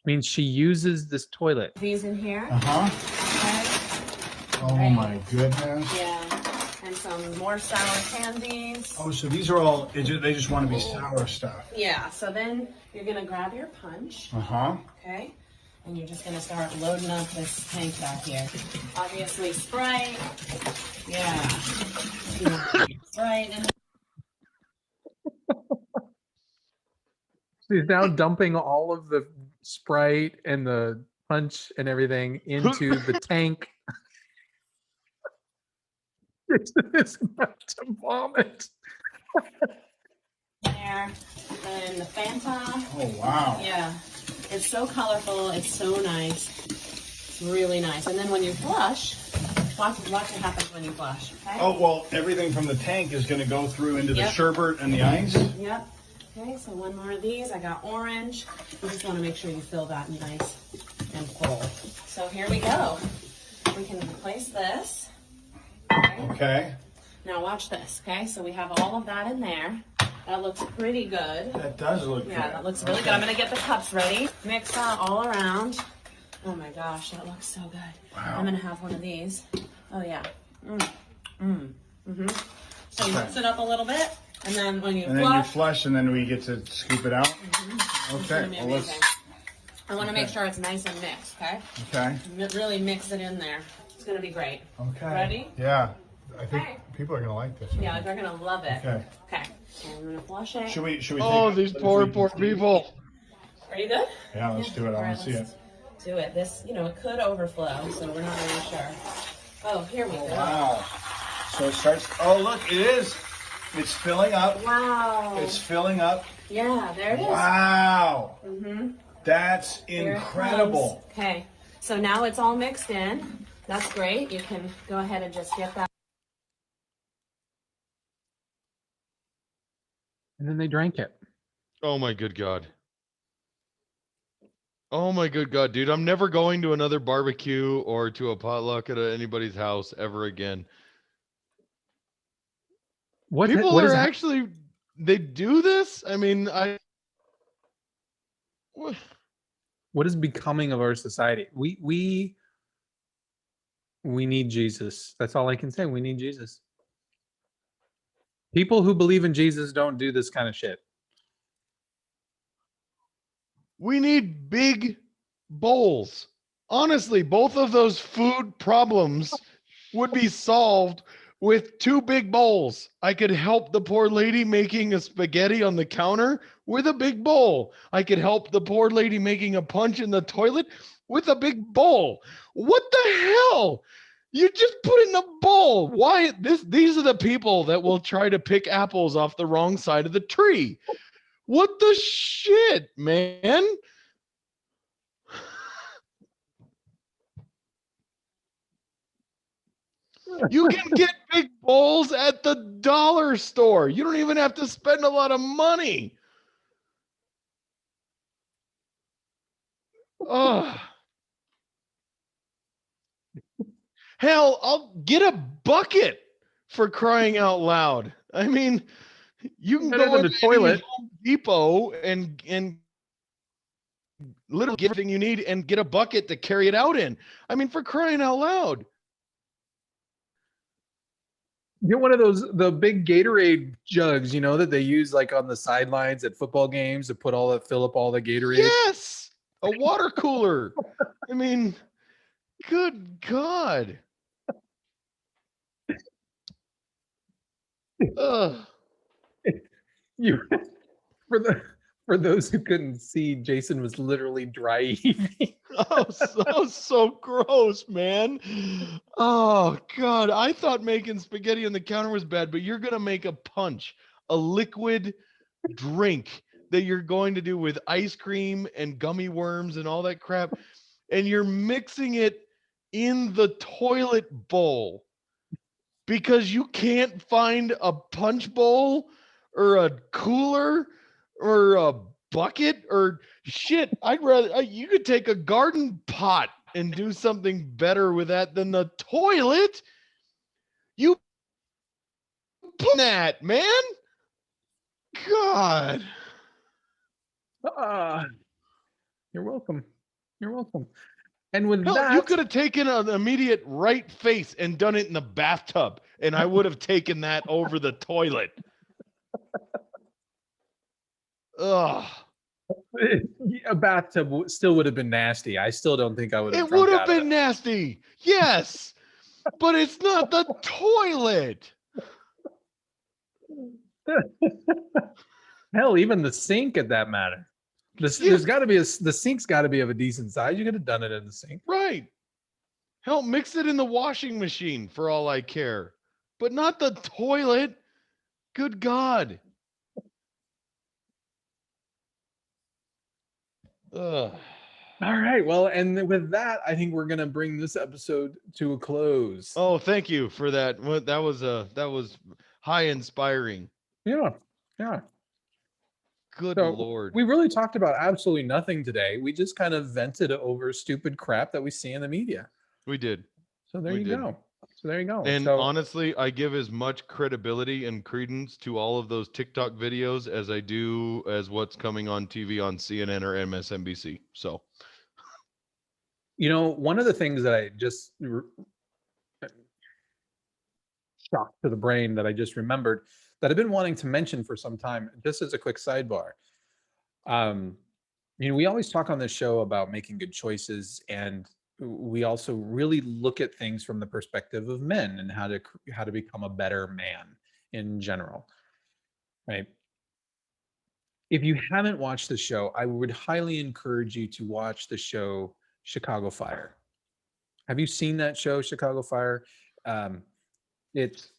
[SPEAKER 3] Means she uses this toilet.
[SPEAKER 8] these in here.
[SPEAKER 11] Uh-huh.
[SPEAKER 8] Okay.
[SPEAKER 11] Oh my goodness.
[SPEAKER 8] Yeah. And some more sour candies.
[SPEAKER 11] Oh, so these are all, they just want to be sour stuff.
[SPEAKER 8] Yeah. So then you're gonna grab your punch.
[SPEAKER 11] Uh-huh.
[SPEAKER 8] Okay. And you're just gonna start loading up this tank back here. Obviously Sprite. Yeah. Sprite and
[SPEAKER 3] She's now dumping all of the Sprite and the punch and everything into the tank. It's about to vomit.
[SPEAKER 8] there. And the Fanta.
[SPEAKER 11] Oh, wow.
[SPEAKER 8] Yeah. It's so colorful. It's so nice. It's really nice. And then when you flush, watch what happens when you flush. Okay?
[SPEAKER 11] Oh, well, everything from the tank is going to go through into the
[SPEAKER 8] Yep.
[SPEAKER 11] sherbet and the ice?
[SPEAKER 8] Yep. Okay, so one more of these. I got orange. You just want to make sure you fill that nice and full. So here we go. We can place this. Okay.
[SPEAKER 11] Okay.
[SPEAKER 8] Now watch this, okay? So we have all of that in there.
[SPEAKER 12] That looks pretty good.
[SPEAKER 11] That does look
[SPEAKER 12] Yeah,
[SPEAKER 11] good.
[SPEAKER 12] that looks really good. I'm gonna get the cups ready. Mix that all around. Oh my gosh, that looks so good.
[SPEAKER 11] Wow.
[SPEAKER 12] I'm gonna have one of these. Oh yeah. So you mix it up a little bit, and then when you
[SPEAKER 11] And then you flush, and then we get to scoop it out.
[SPEAKER 12] it's
[SPEAKER 11] Okay.
[SPEAKER 12] gonna be
[SPEAKER 11] Well,
[SPEAKER 12] amazing. I want to make sure it's nice and mixed. Okay.
[SPEAKER 11] Okay.
[SPEAKER 12] Really mix it in there. It's gonna be great.
[SPEAKER 11] Okay.
[SPEAKER 12] Ready?
[SPEAKER 11] Yeah. I think
[SPEAKER 12] Okay.
[SPEAKER 11] people are gonna like this.
[SPEAKER 12] Yeah, they're gonna love it.
[SPEAKER 11] Okay.
[SPEAKER 12] Okay. I'm gonna flush it.
[SPEAKER 11] Should we?
[SPEAKER 4] Oh,
[SPEAKER 11] take-
[SPEAKER 4] these poor people.
[SPEAKER 12] Are you good?
[SPEAKER 11] Yeah, let's do it. I
[SPEAKER 12] All
[SPEAKER 11] want
[SPEAKER 12] right,
[SPEAKER 11] to see it.
[SPEAKER 12] let's do it. This, it could overflow, so we're not really sure. Oh, here we go.
[SPEAKER 11] Wow. So it starts. Oh, look, it is. It's filling up.
[SPEAKER 12] Wow.
[SPEAKER 11] It's filling up.
[SPEAKER 12] Yeah, there it is.
[SPEAKER 11] Wow.
[SPEAKER 12] Mhm.
[SPEAKER 11] That's
[SPEAKER 12] Here it
[SPEAKER 11] incredible.
[SPEAKER 12] comes. Okay, so now it's all mixed in. That's great. You can go ahead and just get that.
[SPEAKER 3] And then they drank it.
[SPEAKER 4] Oh my good God. Oh my good God, dude. I'm never going to another barbecue or to a potluck at anybody's house ever again. People
[SPEAKER 3] what
[SPEAKER 4] are
[SPEAKER 3] is
[SPEAKER 4] actually, they do this? I mean,
[SPEAKER 3] what is becoming of our society? We need Jesus. That's all I can say. We need Jesus. People who believe in Jesus don't do this kind of shit.
[SPEAKER 4] We need big bowls. Honestly, both of those food problems would be solved with 2 big bowls. I could help the poor lady making a spaghetti on the counter with a big bowl. I could help the poor lady making a punch in the toilet with a big bowl. What the hell? You just put it in a bowl. Why? These are the people that will try to pick apples off the wrong side of the tree. What the shit, man? You can get big bowls at the dollar store. You don't even have to spend a lot of money. Oh. Hell, I'll get a bucket for crying out loud. I mean, you can
[SPEAKER 3] Better
[SPEAKER 4] go
[SPEAKER 3] than
[SPEAKER 4] to
[SPEAKER 3] the toilet.
[SPEAKER 4] Home Depot and literally get everything you need and get a bucket to carry it out in. I mean, for crying out loud.
[SPEAKER 3] Get one of the big Gatorade jugs, that they use like on the sidelines at football games to fill up all the Gatorade.
[SPEAKER 4] Yes, a water cooler. I mean, good God.
[SPEAKER 3] You for those who couldn't see, Jason was literally dry heaving.
[SPEAKER 4] Oh, so gross, man. Oh God, I thought making spaghetti on the counter was bad, but you're gonna make a punch, a liquid drink that you're going to do with ice cream and gummy worms and all that crap, and you're mixing it in the toilet bowl because you can't find a punch bowl or a cooler or a bucket or shit. I'd rather you could take a garden pot and do something better with that than the toilet. You put that, man. God.
[SPEAKER 3] You're welcome. You're welcome. And with
[SPEAKER 4] Hell,
[SPEAKER 3] that,
[SPEAKER 4] you could have taken an immediate right face and done it in the bathtub, and I would have taken that over the toilet. Ugh.
[SPEAKER 3] A bathtub still would have been nasty. I still don't think I would have.
[SPEAKER 4] It would have been nasty. Yes, but it's not the toilet.
[SPEAKER 3] Hell, even the sink at that matter. There's got to be the sink's got to be of a decent size. You could have done it in the sink.
[SPEAKER 4] Right. Hell, mix it in the washing machine for all I care, but not the toilet. Good God. Ugh.
[SPEAKER 3] All right. Well, and with that, I think we're gonna bring this episode to a close.
[SPEAKER 4] Oh, thank you for that. That was high inspiring.
[SPEAKER 3] Yeah.
[SPEAKER 4] Good
[SPEAKER 3] So,
[SPEAKER 4] Lord.
[SPEAKER 3] We really talked about absolutely nothing today. We just kind of vented over stupid crap that we see in the media.
[SPEAKER 4] We did.
[SPEAKER 3] So there you go. So there you go.
[SPEAKER 4] And
[SPEAKER 3] So
[SPEAKER 4] honestly, I give as much credibility and credence to all of those TikTok videos as I do as what's coming on TV on CNN or MSNBC. So,
[SPEAKER 3] one of the things that I just shocked to the brain that I just remembered that I've been wanting to mention for some time, just as a quick sidebar. We always talk on this show about making good choices, and we also really look at things from the perspective of men and how to become a better man in general, right? If you haven't watched the show, I would highly encourage you to watch the show Chicago Fire. Have you seen that show, Chicago Fire? Um, it's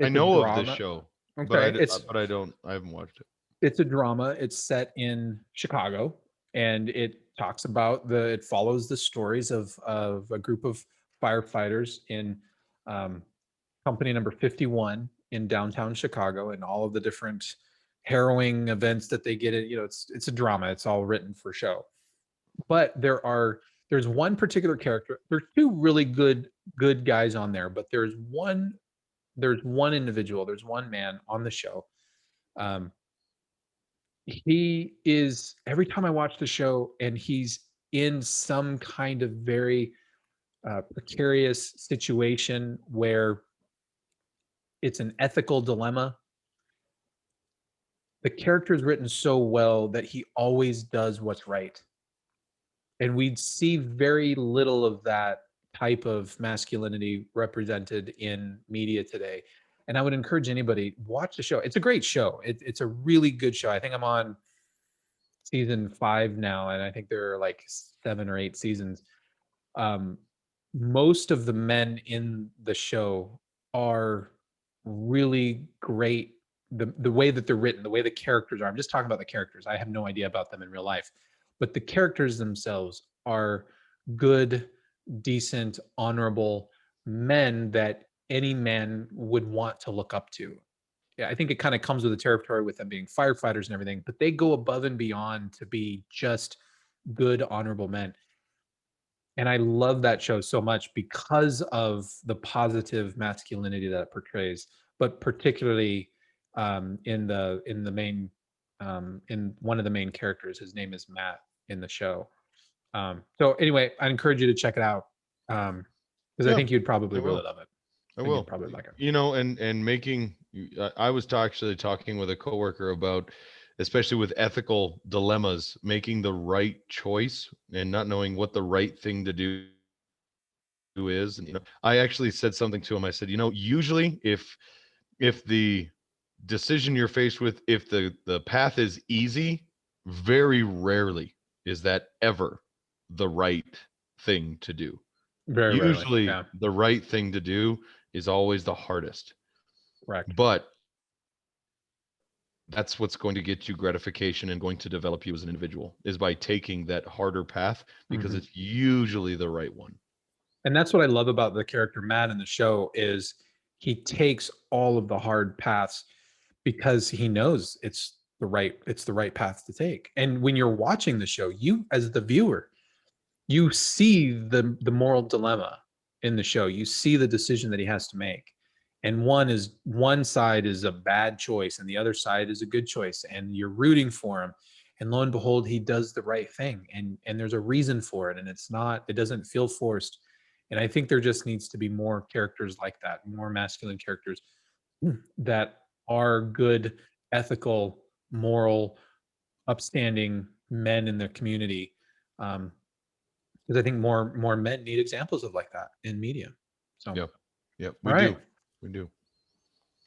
[SPEAKER 4] I
[SPEAKER 3] it's a
[SPEAKER 4] know of this
[SPEAKER 3] drama.
[SPEAKER 4] show,
[SPEAKER 3] Okay,
[SPEAKER 4] but I haven't watched it.
[SPEAKER 3] it's a drama. It's set in Chicago, and it it follows the stories of a group of firefighters in um, company number 51 in downtown Chicago, and all of the different harrowing events that they get in. It's a drama. It's all written for show. But there's one particular character. There's two really good guys on there, but there's one individual, there's one man on the show. Um, he is every time I watch the show, and he's in some kind of very precarious situation where it's an ethical dilemma. The character is written so well that he always does what's right. And we'd see very little of that type of masculinity represented in media today. And I would encourage anybody, watch the show. It's a great show. It's a really good show. I think I'm on season 5 now, and I think there are like 7 or 8 seasons. Most of the men in the show are really great. The way that they're written, the way the characters are. I'm just talking about the characters. I have no idea about them in real life, but the characters themselves are good, decent, honorable men that any man would want to look up to. Yeah, I think it kind of comes with the territory with them being firefighters and everything, but they go above and beyond to be just good, honorable men. And I love that show so much because of the positive masculinity that it portrays, but particularly in the main in one of the main characters. His name is Matt in the show. So anyway, I encourage you to check it out because I think you'd probably really love it.
[SPEAKER 4] I will
[SPEAKER 3] probably like it.
[SPEAKER 4] And making. I was actually talking with a coworker about, especially with ethical dilemmas, making the right choice and not knowing what the right thing to do is. And I actually said something to him. I said, usually if the decision you're faced with, if the path is easy, very rarely is that ever the right thing to do.
[SPEAKER 3] Very
[SPEAKER 4] Usually
[SPEAKER 3] rarely, yeah.
[SPEAKER 4] the right thing to do is always the hardest.
[SPEAKER 3] Correct.
[SPEAKER 4] But that's what's going to get you gratification and going to develop you as an individual, is by taking that harder path, because it's usually the right one.
[SPEAKER 3] And that's what I love about the character Matt in the show, is he takes all of the hard paths because he knows it's the right path to take. And when you're watching the show, you as the viewer, you see the moral dilemma in the show. You see the decision that he has to make. And one side is a bad choice and the other side is a good choice, and you're rooting for him. And lo and behold, he does the right thing, and there's a reason for it, and it doesn't feel forced. And I think there just needs to be more characters like that, more masculine characters that are good, ethical, moral, upstanding men in the community. Because I think more men need examples of like that in media. So
[SPEAKER 4] Yep, we do.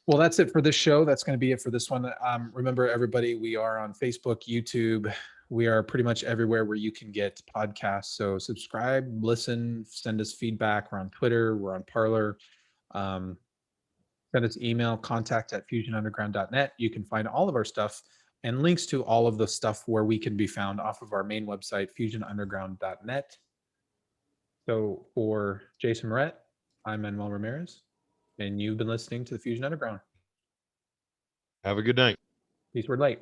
[SPEAKER 3] Well, that's it for this show. That's going to be it for this one. Remember, everybody, we are on Facebook, YouTube. We are pretty much everywhere where you can get podcasts. So subscribe, listen, send us feedback. We're on Twitter. We're on Parler. Send us email, contact@fusionunderground.net. You can find all of our stuff and links to all of the stuff where we can be found off of our main website, fusionunderground.net. So for Jason Moret, I'm Manuel Ramirez, and you've been listening to the Fusion Underground.
[SPEAKER 4] Have a good night.
[SPEAKER 3] Peace, word light.